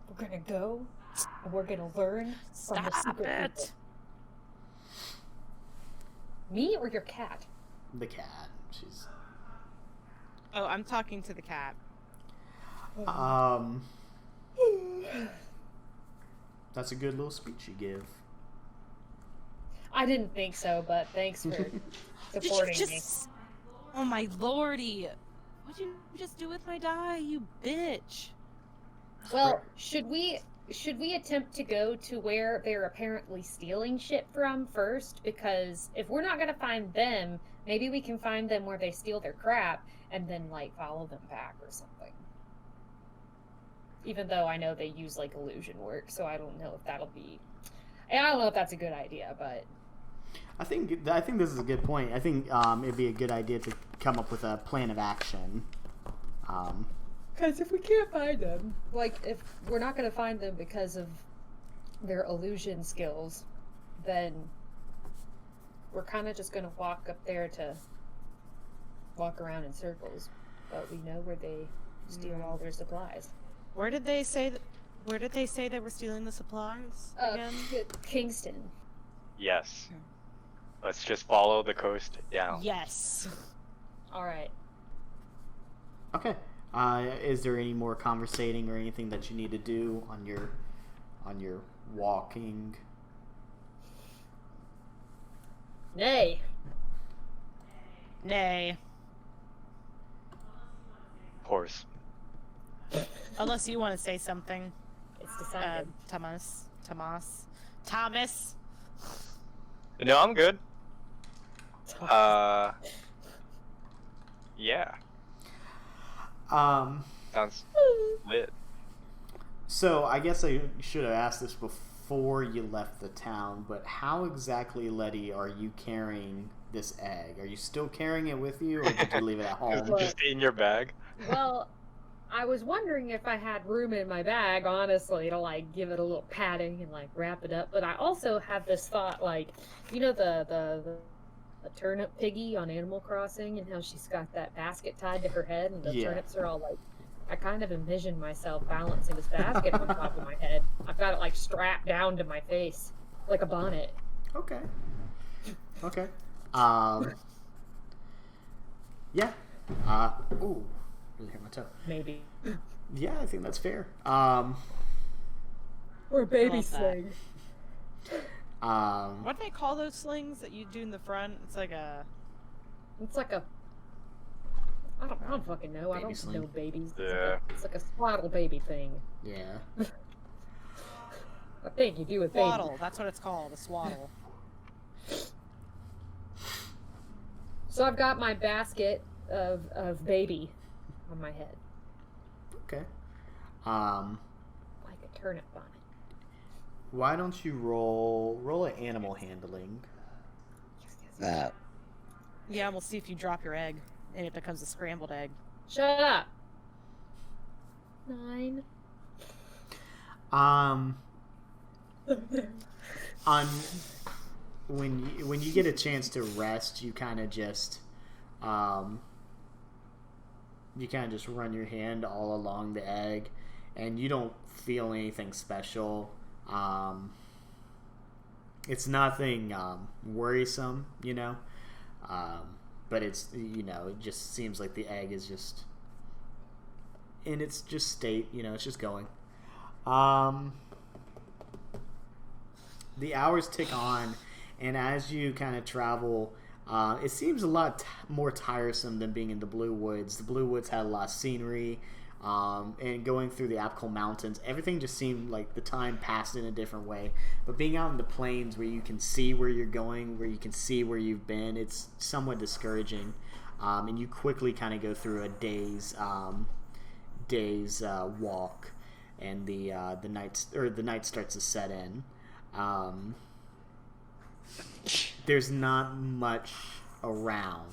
We're gonna go, and we're gonna learn from the secret people. Me or your cat? The cat. She's... Oh, I'm talking to the cat. That's a good little speech you give. I didn't think so, but thanks for supporting me. Oh my lordy! What'd you just do with my die, you bitch? Well, should we attempt to go to where they're apparently stealing shit from first? Because if we're not gonna find them, maybe we can find them where they steal their crap and then follow them back or something. Even though I know they use illusion work, so I don't know if that'll be. I don't know if that's a good idea, but I think this is a good point. I think it'd be a good idea to come up with a plan of action. Because if we can't find them, if we're not going to find them because of their illusion skills, then we're kind of just going to walk up there to walk around in circles. But we know where they steal all their supplies. Where did they say they were stealing the supplies again? Kingston. Yes. Let's just follow the coast down. Yes. All right. Okay. Is there any more conversating or anything that you need to do on your walking? Nay. Horse. Unless you want to say something. It's decided. Thomas. No, I'm good. Yeah. Sounds lit. So I guess I should have asked this before you left the town, but how exactly, Letty, are you carrying this egg? Are you still carrying it with you, or did you leave it at home? Is it just in your bag? Well, I was wondering if I had room in my bag, honestly, to give it a little padding and wrap it up. But I also have this thought, the turnip piggy on Animal Crossing, and how she's got that basket tied to her head, and the turnips are all I kind of envision myself balancing this basket on top of my head. I've got it strapped down to my face, like a bonnet. Okay. Yeah. Ooh, really hit my toe. Maybe. Yeah, I think that's fair. Or a baby sling. What do they call those slings that you do in the front? It's like a. I don't fucking know. I don't sling. know babies. Yeah. It's like a swaddle baby thing. Yeah. I think you do with babies. Swaddle. That's what it's called. A swaddle. So I've got my basket of baby on my head. Okay. Like a turnip bonnet. Why don't you roll an animal handling? Yes. Yeah, and we'll see if you drop your egg and it becomes a scrambled egg. Shut up. 9. On when you get a chance to rest, you kind of just run your hand all along the egg, and you don't feel anything special. It's nothing worrisome, but it's it just seems like the egg is just in its just state, it's just going. The hours tick on, and as you kind of travel, it seems a lot more tiresome than being in the Blue Woods. The Blue Woods had a lot of scenery, and going through the Apcol Mountains, everything just seemed like the time passed in a different way. But being out in the plains where you can see where you're going, where you can see where you've been, it's somewhat discouraging. and you quickly kind of go through a day's walk, and the night starts to set in. There's not much around.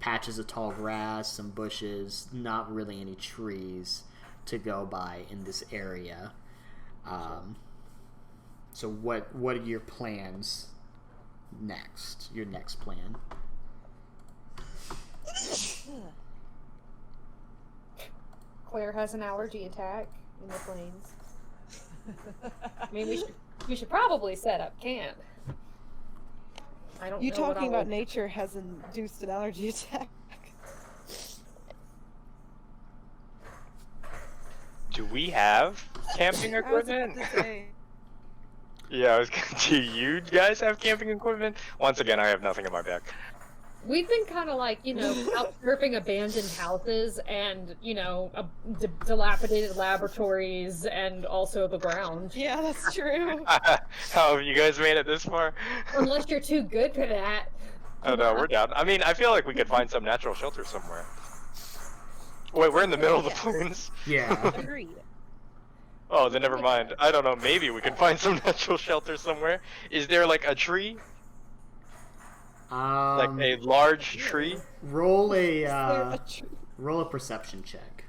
Patches of tall grass, some bushes, not really any trees to go by in this area. So what are your plans next? Your next plan? Claire has an allergy attack in the plains. I mean, we should probably set up camp. I don't You know what talking all about nature has induced an allergy attack. Do we have camping I was equipment? about to say. Yeah, do you guys have camping equipment? Once again, I have nothing in my bag. We've been kind of like, out surfing abandoned houses and, dilapidated laboratories and also the ground. Yeah, that's true. How have you guys made it this far? Unless you're too good for that. Oh no, we're down. I mean, I feel like we could find some natural shelter somewhere. Wait, we're in the middle of the plains? Yeah. Agreed. Oh, then never mind. I don't know, maybe we can find some natural shelter somewhere. Is there like a tree? Like a large tree? Roll a perception check.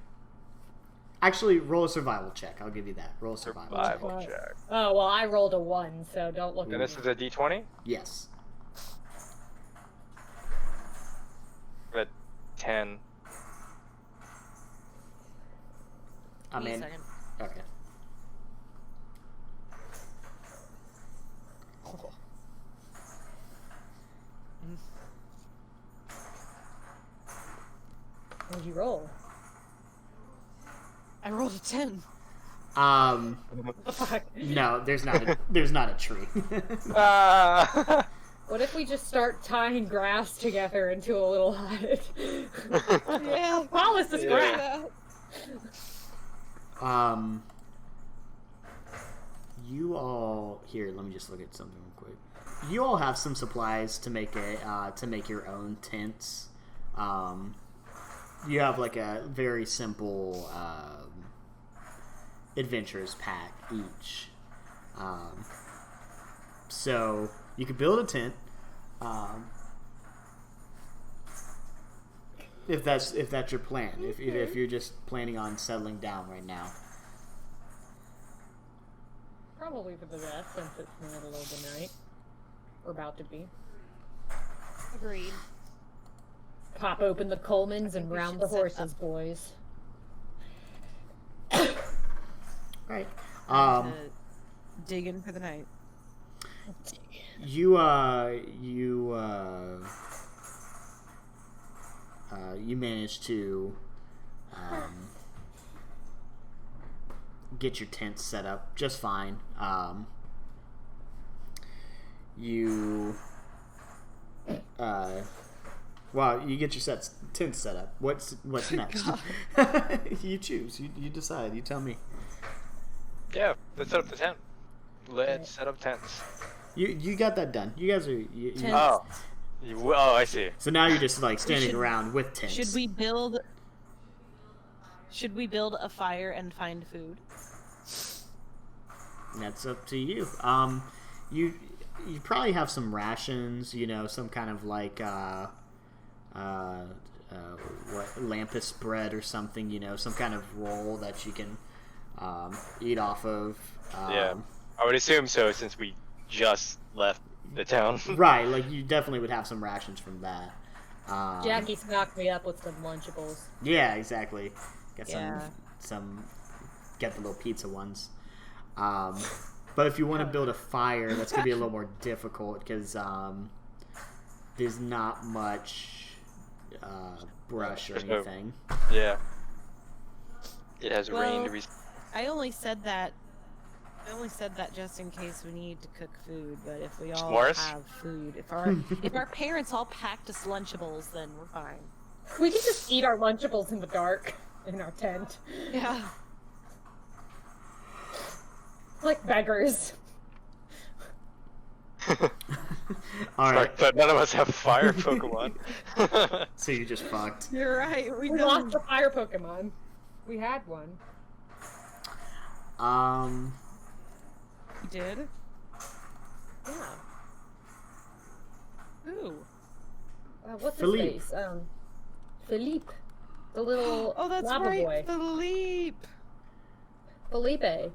Actually, roll a survival check. I'll give you that. Roll a survival check. check. Oh, well, I rolled a 1, so don't look at And me. this is a d20? Yes. A 10. I'm Wait a in. second. Okay. What'd you roll? I rolled a 10. Fuck. No, there's not a tree. What if we just start tying grass together into a little hut? Yeah. Promise this Yeah. grass. You all here. Let me just look at something real quick. You all have some supplies to make your own tents. You have like a very simple adventurers pack each. So you could build a tent. If that's your plan. If you're just planning on settling down right now. Probably for the best, since it's the middle of the night. We're about to be. Agreed. Pop open the Colemans and we round should the set horses, up. boys. Right. To dig in for the night. You managed to get your tent set up just fine. You get your tent set up. What's next? You choose. You decide. You tell me. Yeah, let's set up the tent. Let's set up tents. You got that done. You guys are. Tents. Oh. Oh, I see. So now you're just like standing should- around with tents. Should we build a fire and find food? That's up to you. You probably have some rations. Some kind of like lampus bread or something. Some kind of roll that you can eat off of. Yeah, I would assume so since we just left the town. Right, like you definitely would have some rations from that. Jackie stocked me up with some Lunchables. Yeah, exactly. Get Yeah. some get the little pizza ones. But if you want to build a fire, that's gonna be a little more difficult because there's not much brush or There's no- anything. Yeah. It has Well, rained recently. I only said that just in case we need to cook food, but if we all S'mores? have food, if our parents all packed us Lunchables, then we're fine. We can just eat our Lunchables in the dark in our tent. Yeah. Like beggars. All right. But none of us have fire Pokemon. So you just fucked. You're right. We lost the fire Pokemon. We had one. You did? Yeah. Ooh. What's Philippe. his face? Philippe. The little Oh, that's lava right. boy. Philippe. Felipe.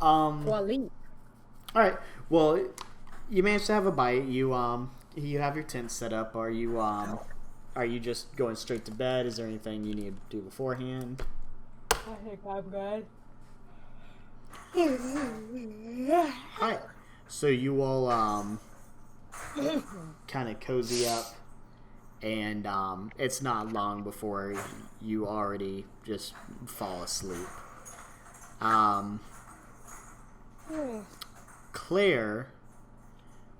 Wally. All right. Well, you managed to have a bite. You have your tent set up. Are you just going straight to bed? Is there anything you need to do beforehand? I think I'm good. Alright. So you all kind of cozy up, and it's not long before you already just fall asleep. Claire,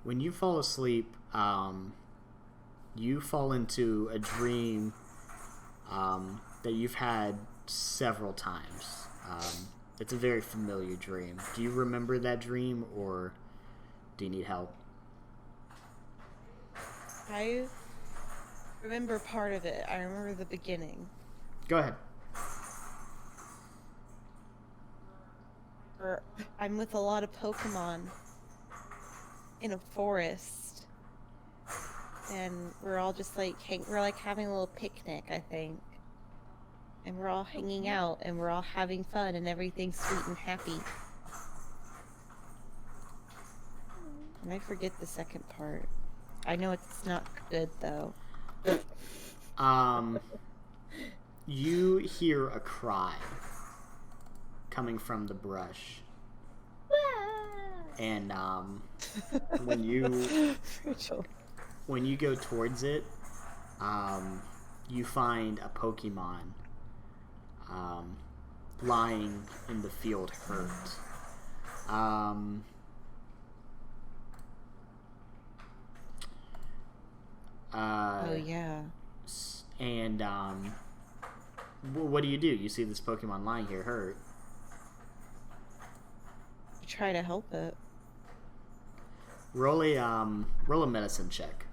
when you fall asleep, you fall into a dream that you've had several times. It's a very familiar dream. Do you remember that dream, or do you need help? I remember part of it. I remember the beginning. Go ahead. I'm with a lot of Pokemon in a forest, and we're all just like we're like having a little picnic, I think, and we're all hanging out and we're all having fun and everything's sweet and happy. And I forget the second part. I know it's not good though. You hear a cry coming from the brush, and when you go towards it, you find a Pokemon lying in the field hurt. Oh yeah. And what do? You see this Pokemon lying here hurt. You try to help it. Roll a medicine check.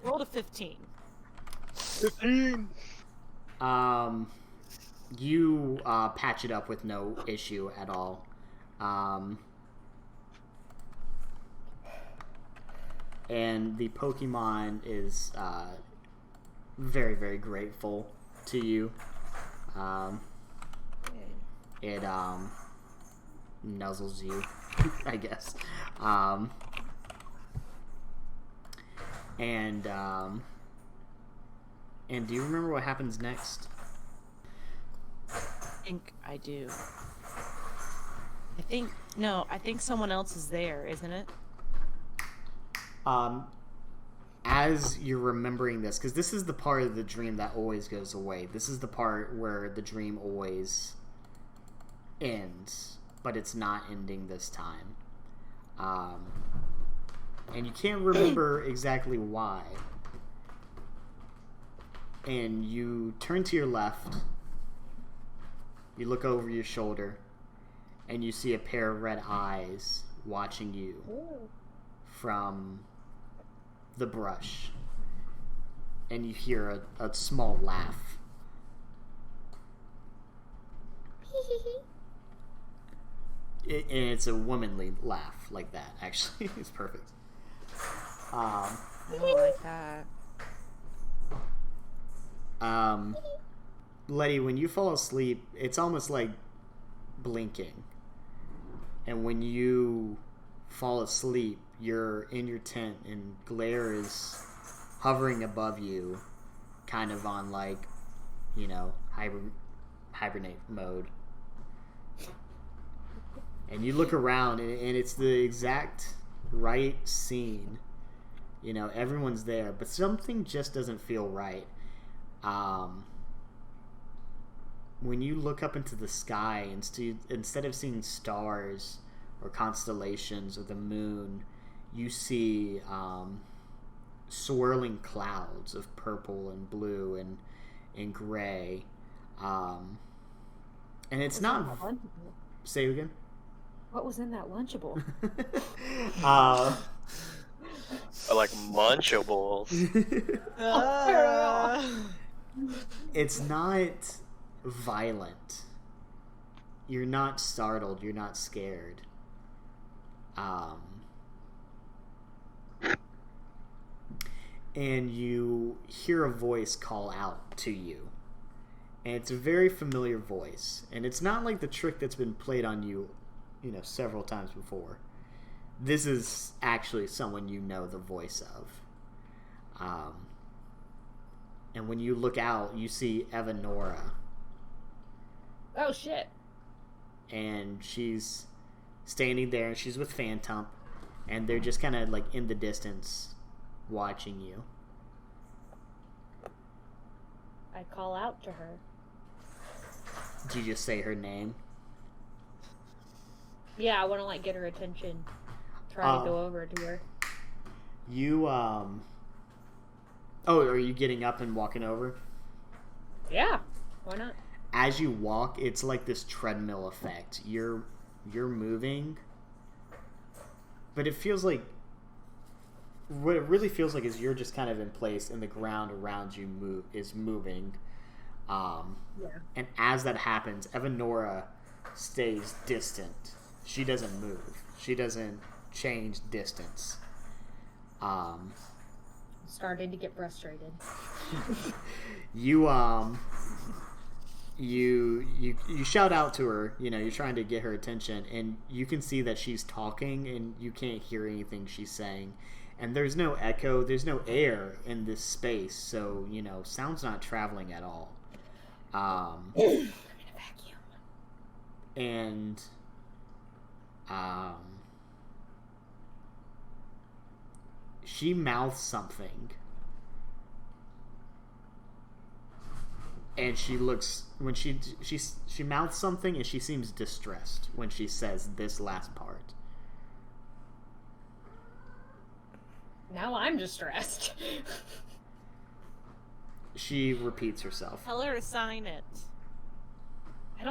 Roll a 15. 15. You patch it up with no issue at all. And the Pokemon is very, very grateful to you. It nuzzles you, I guess. And do you remember what happens next? I think I do. I think someone else is there, isn't it? As you're remembering this, because this is the part of the dream that always goes away. This is the part where the dream always ends, but it's not ending this time. And you can't remember exactly why. And you turn to your left, you look over your shoulder, and you see a pair of red eyes watching you from the brush. And you hear a small laugh. And it's a womanly laugh like that, actually. It's perfect. I don't like that. Letty, when you fall asleep, it's almost like blinking. And when you fall asleep, you're in your tent and glare is hovering above you, kind of on like, hibernate mode. And you look around and it's the exact right scene. Everyone's there, but something just doesn't feel right. When you look up into the sky, instead of seeing stars or constellations or the moon, you see swirling clouds of purple and blue and gray. And it's not... Say it again? What was in that Lunchable? Like Munchables. It's not violent. You're not startled. You're not scared. And you hear a voice call out to you. And it's a very familiar voice. And it's not like the trick that's been played on you, several times before. This is actually someone you know the voice of. And when you look out, you see Evanora. Oh, shit. And she's standing there, and she's with Phantom. And they're just kind of, like, in the distance, watching you. I call out to her. Do you just say her name? Yeah, I want to, like, get her attention. Try to go over to her. You, Oh, are you getting up and walking over? Yeah, why not? As you walk, it's like this treadmill effect. You're moving, but it feels like what it really feels like is you're just kind of in place, and the ground around you is moving. Yeah. And as that happens, Evanora stays distant. She doesn't move. She doesn't change distance. Started to get frustrated. You shout out to her, you're trying to get her attention, and you can see that she's talking and you can't hear anything she's saying. And there's no echo, there's no air in this space, so, sound's not traveling at all. I'm gonna vacuum. And she mouths something. And she looks when she mouths something, and she seems distressed when she says this last part. Now I'm distressed. She repeats herself. Tell her to sign it. I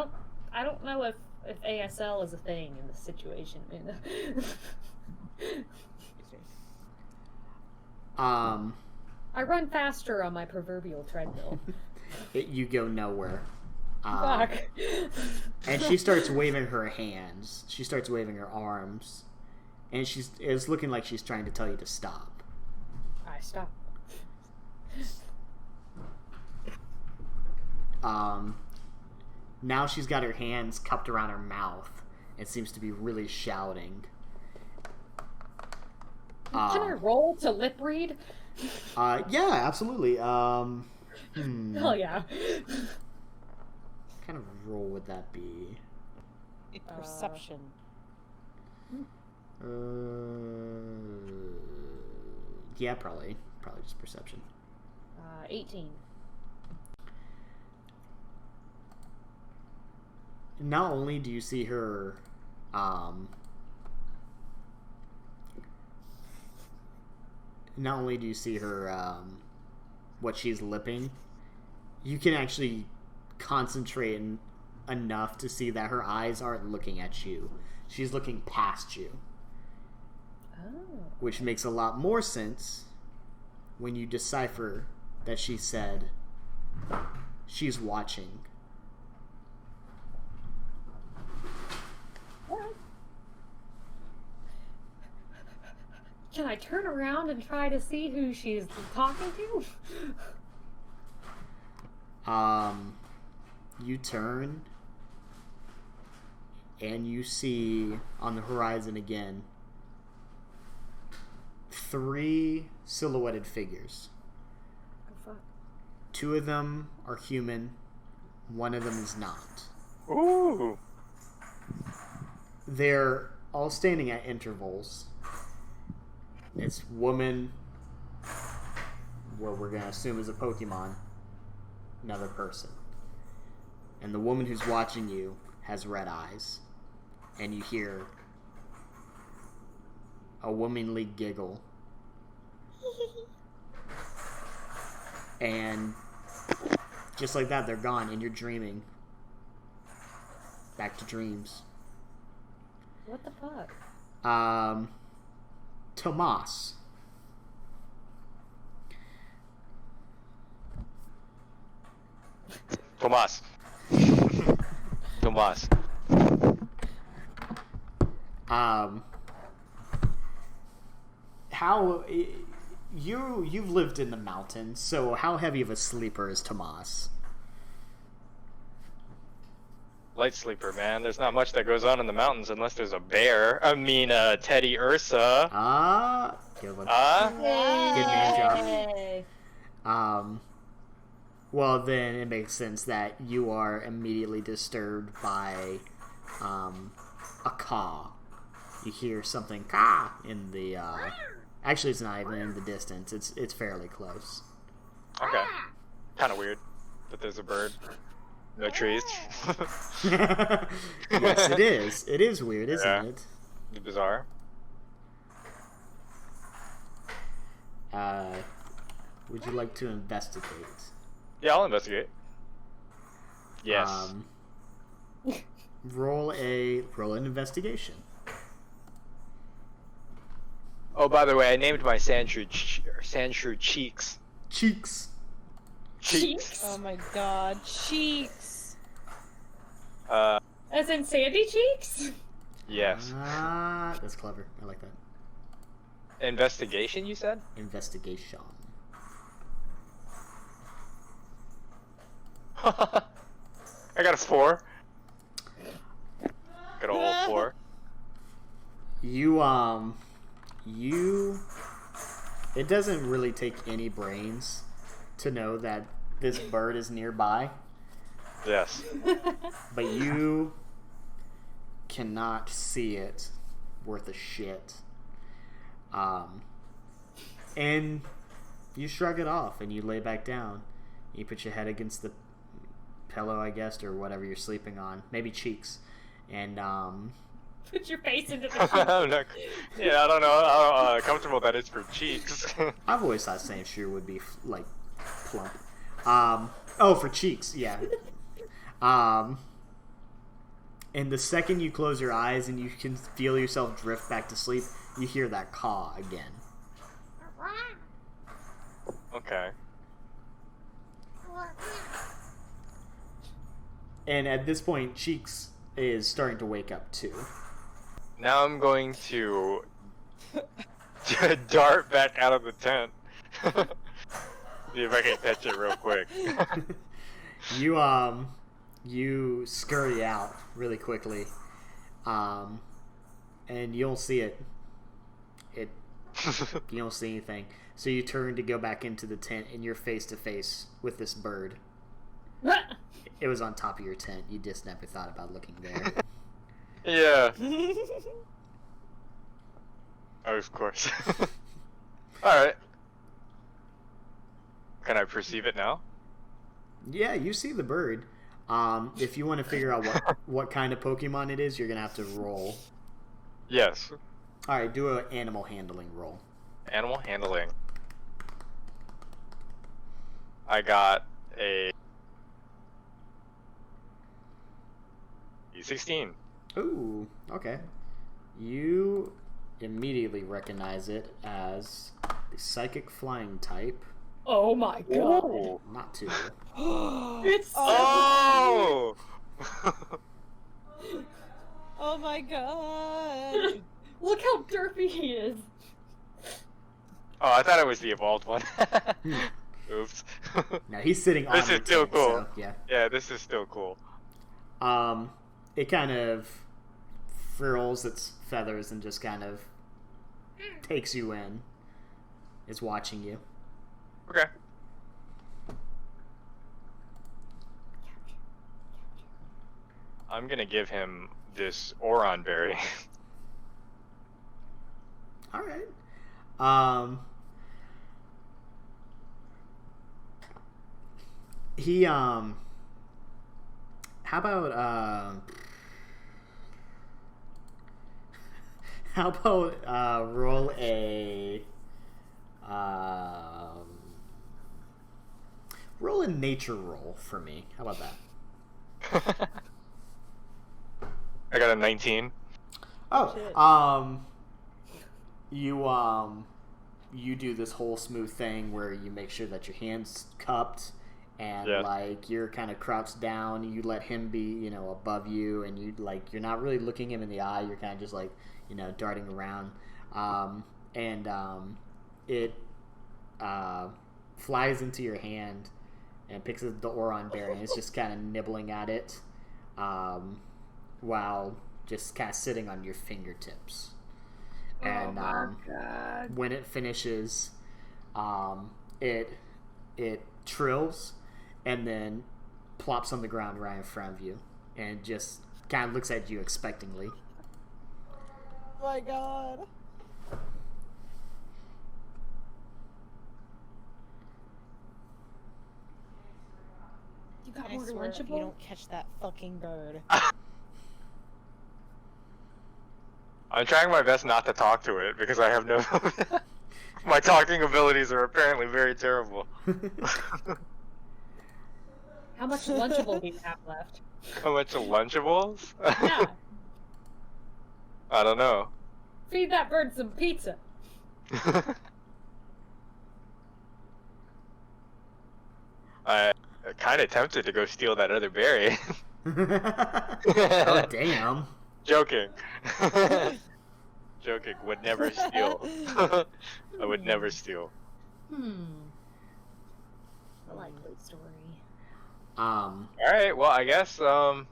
don't know if ASL is a thing in this situation. I run faster on my proverbial treadmill. You go nowhere. Fuck. And she starts waving her hands. She starts waving her arms. And it's looking like she's trying to tell you to stop. I stop. Now she's got her hands cupped around her mouth and seems to be really shouting. Can I roll to lip read? Yeah, absolutely. Hell yeah. What kind of roll would that be? Perception. Yeah, probably just perception. 18. Not only do you see her, what she's lipping, you can actually concentrate enough to see that her eyes aren't looking at you. She's looking past you. Oh. Which makes a lot more sense when you decipher that she said she's watching. Can I turn around and try to see who she's talking to? You turn and you see on the horizon again 3 silhouetted figures. Oh, fuck. 2 of them are human, 1 of them is not. Ooh. They're all standing at intervals. It's woman, what we're going to assume is a Pokemon, another person. And the woman who's watching you has red eyes. And you hear a womanly giggle. And just like that, they're gone, and you're dreaming. Back to dreams. What the fuck? Tomas. Tomas. Tomas. How you've lived in the mountains, so how heavy of a sleeper is Tomas? Light sleeper, man. There's not much that goes on in the mountains unless there's a bear. I mean, Teddy Ursa. Good one. Good name drop. Well, then it makes sense that you are immediately disturbed by a caw. You hear something caw in the. Actually, it's not even in the distance. It's fairly close. Okay. Kind of weird that there's a bird. No trees. Yes, it is. It is weird, isn't it? It's bizarre. Would you like to investigate? Yeah, I'll investigate. Yes. Roll an investigation. Oh, by the way, I named my Sandshrew Cheeks. Cheeks. Cheeks. Oh my god, cheeks. As in Sandy Cheeks? Yes. That's clever. I like that. Investigation, you said? Investigation. I got a 4. Got a whole 4. It doesn't really take any brains to know that this bird is nearby, Yes. but you cannot see it worth a shit. And you shrug it off and you lay back down. You put your head against the pillow, I guess, or whatever you're sleeping on, maybe cheeks, and Put your face into the I'm not, yeah, I don't know how comfortable that is for cheeks. I've always thought Sandshrew would be like plump. For cheeks, yeah. And the second you close your eyes and you can feel yourself drift back to sleep, you hear that caw again. Okay. And at this point, Cheeks is starting to wake up too. Now I'm going to dart back out of the tent. See if I can catch it real quick. You scurry out really quickly, and you don't see it. You don't see anything. So you turn to go back into the tent, and you're face to face with this bird. It was on top of your tent. You just never thought about looking there. Yeah. Oh, of course. Alright. Can I perceive it now? Yeah, you see the bird. If you want to figure out what kind of Pokemon it is, you're going to have to roll. Yes. Alright, do an animal handling roll. Animal handling. I got a 16. Ooh, okay. You immediately recognize it as the psychic flying type. Oh my god. Ooh. Not too. It's Oh! Oh my god. Look how derpy he is. Oh, I thought it was the evolved one. Oops. Now he's sitting on This the is still tent, cool. so, yeah. Yeah, this is still cool. It kind of furls its feathers and just kind of takes you in. It's watching you. Okay. I'm gonna give him this Oron berry. All right. How about roll a nature roll for me. How about that? I got a 19. Oh, you do this whole smooth thing where you make sure that your hand's cupped and like you're kind of crouched down. You let him be, above you, and you're not really looking him in the eye. You're kind of just like, darting around, it flies into your hand and picks up the Oron berry, and it's just kind of nibbling at it, while just kind of sitting on your fingertips. And when it finishes, it trills and then plops on the ground right in front of you and just kind of looks at you expectingly. Oh my god. You got I more swear, if you Lunchable? don't catch that fucking bird. I'm trying my best not to talk to it because I have no. My talking abilities are apparently very terrible. How much Lunchable do you have left? How much Lunchables? Yeah. I don't know. Feed that bird some pizza. I kind of tempted to go steal that other berry. Oh, damn. Joking. Joking. Would never steal. I would never steal. A likely story. Alright, well, I guess, yeah,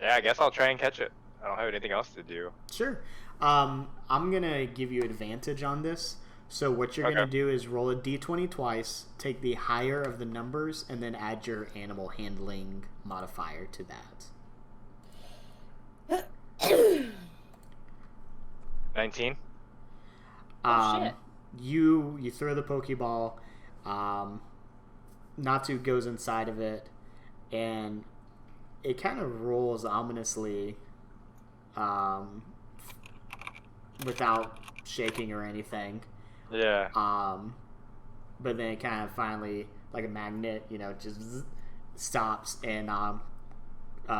I guess I'll try and catch it. I don't have anything else to do. Sure. I'm gonna give you advantage on this. So what you're gonna do is roll a d20 twice, take the higher of the numbers, and then add your animal handling modifier to that. 19? Shit. You throw the Pokeball. Natu goes inside of it, and it kind of rolls ominously, without shaking or anything. Yeah. But then it kind of finally, like a magnet, just stops and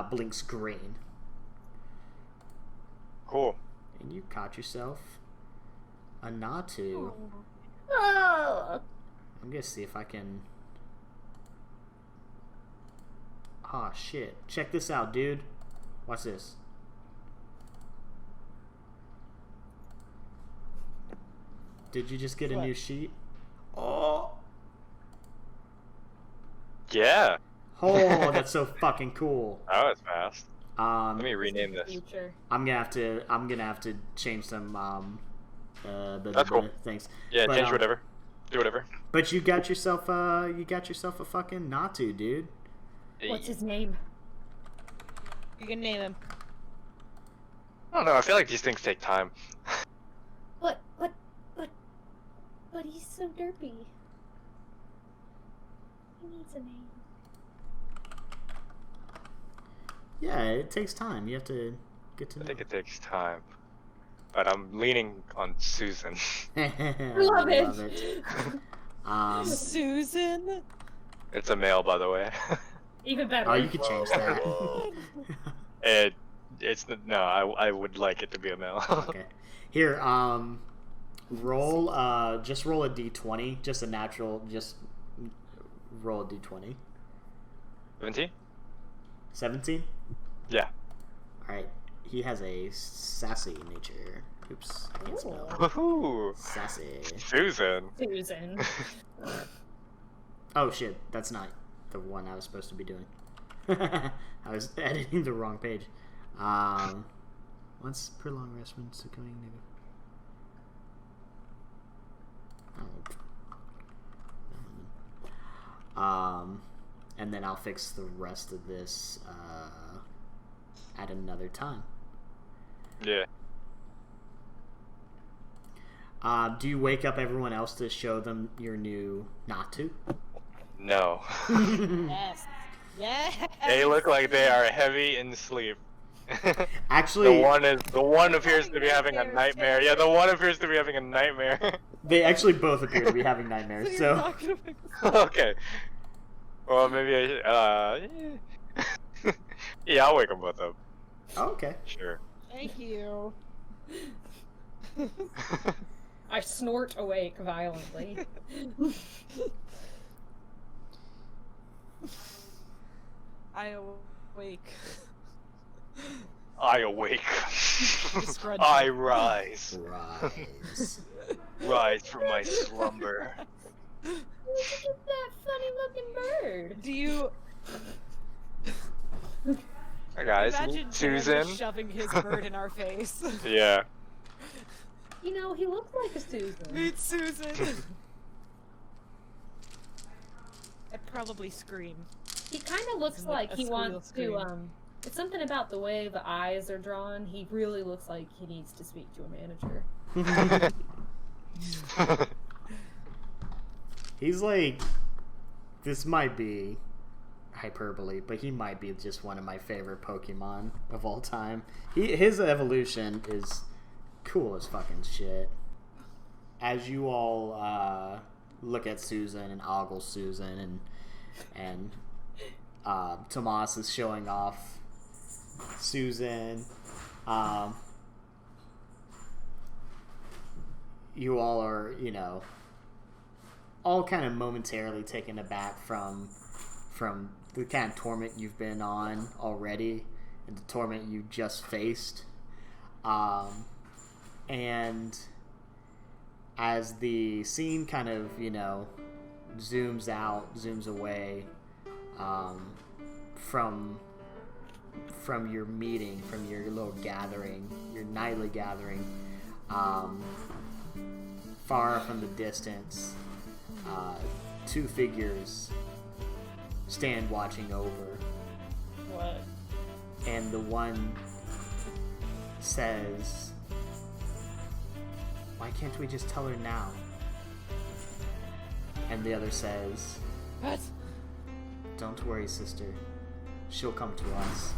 blinks green. Cool. And you caught yourself a Natu. Oh. I'm gonna see if I can. Oh shit! Check this out, dude. Watch this. Did you just get a new sheet? Oh. Yeah. Oh, that's so fucking cool. That was fast. Let me rename this. Future. I'm gonna have to change some That's cool. things. Yeah, But, change whatever. Do whatever. But you got yourself a fucking Natu, dude. What's his name? You can name him. I don't know, I feel like these things take time. But he's so derpy. He needs a name. Yeah, it takes time. You have to get to know. I think it takes time. But I'm leaning on Susan. Love it. Susan? It's a male, by the way. Even better. Oh, you could change that. No, I would like it to be a male. Okay. Here, roll just roll a d20, just a natural, just roll a d20. 17? 17? Yeah. Alright. He has a sassy nature. Oops, I can't spell. Woohoo! Sassy. Susan. Susan. Oh shit, that's not the one I was supposed to be doing. I was editing the wrong page. Once per long rest when going negative. And then I'll fix the rest of this at another time. Yeah. Do you wake up everyone else to show them your new Natu? No. Yes. Yes. They look like they are heavy in sleep. Actually, the one appears to be having a nightmare. Yeah, the one appears to be having a nightmare. they actually both appear to be having nightmares. You're So not gonna make this- Okay. Well, maybe yeah, I'll wake them both up. oh, okay. Sure. Thank you. I snort awake violently. I awake. I awake. Disgruntled. I rise. Rise. Rise from my slumber. Look at that funny looking bird. Do you Hi guys, imagine meet Dan Susan. just shoving his bird in our face? Yeah. You know, he looks like a Susan. Meet Susan. I'd probably scream. He kind of looks Like like a he wants squeal to, it's something about the way the eyes are drawn. He really looks like he needs to speak to a manager. He's like, this might be hyperbole, but he might be just one of my favorite Pokemon of all time. His evolution is cool as fucking shit. As you all look at Susan and ogle Susan and Tomas is showing off Susan. You all are, you know, all kind of momentarily taken aback from the kind of torment you've been on already and the torment you just faced. And as the scene kind of, you know, zooms out, zooms away from your meeting, from your little gathering, your nightly gathering, far from the distance, two figures stand watching over. What? And the one says, "Why can't we just tell her now?" And the other says, What? "Don't worry, sister. She'll come to us."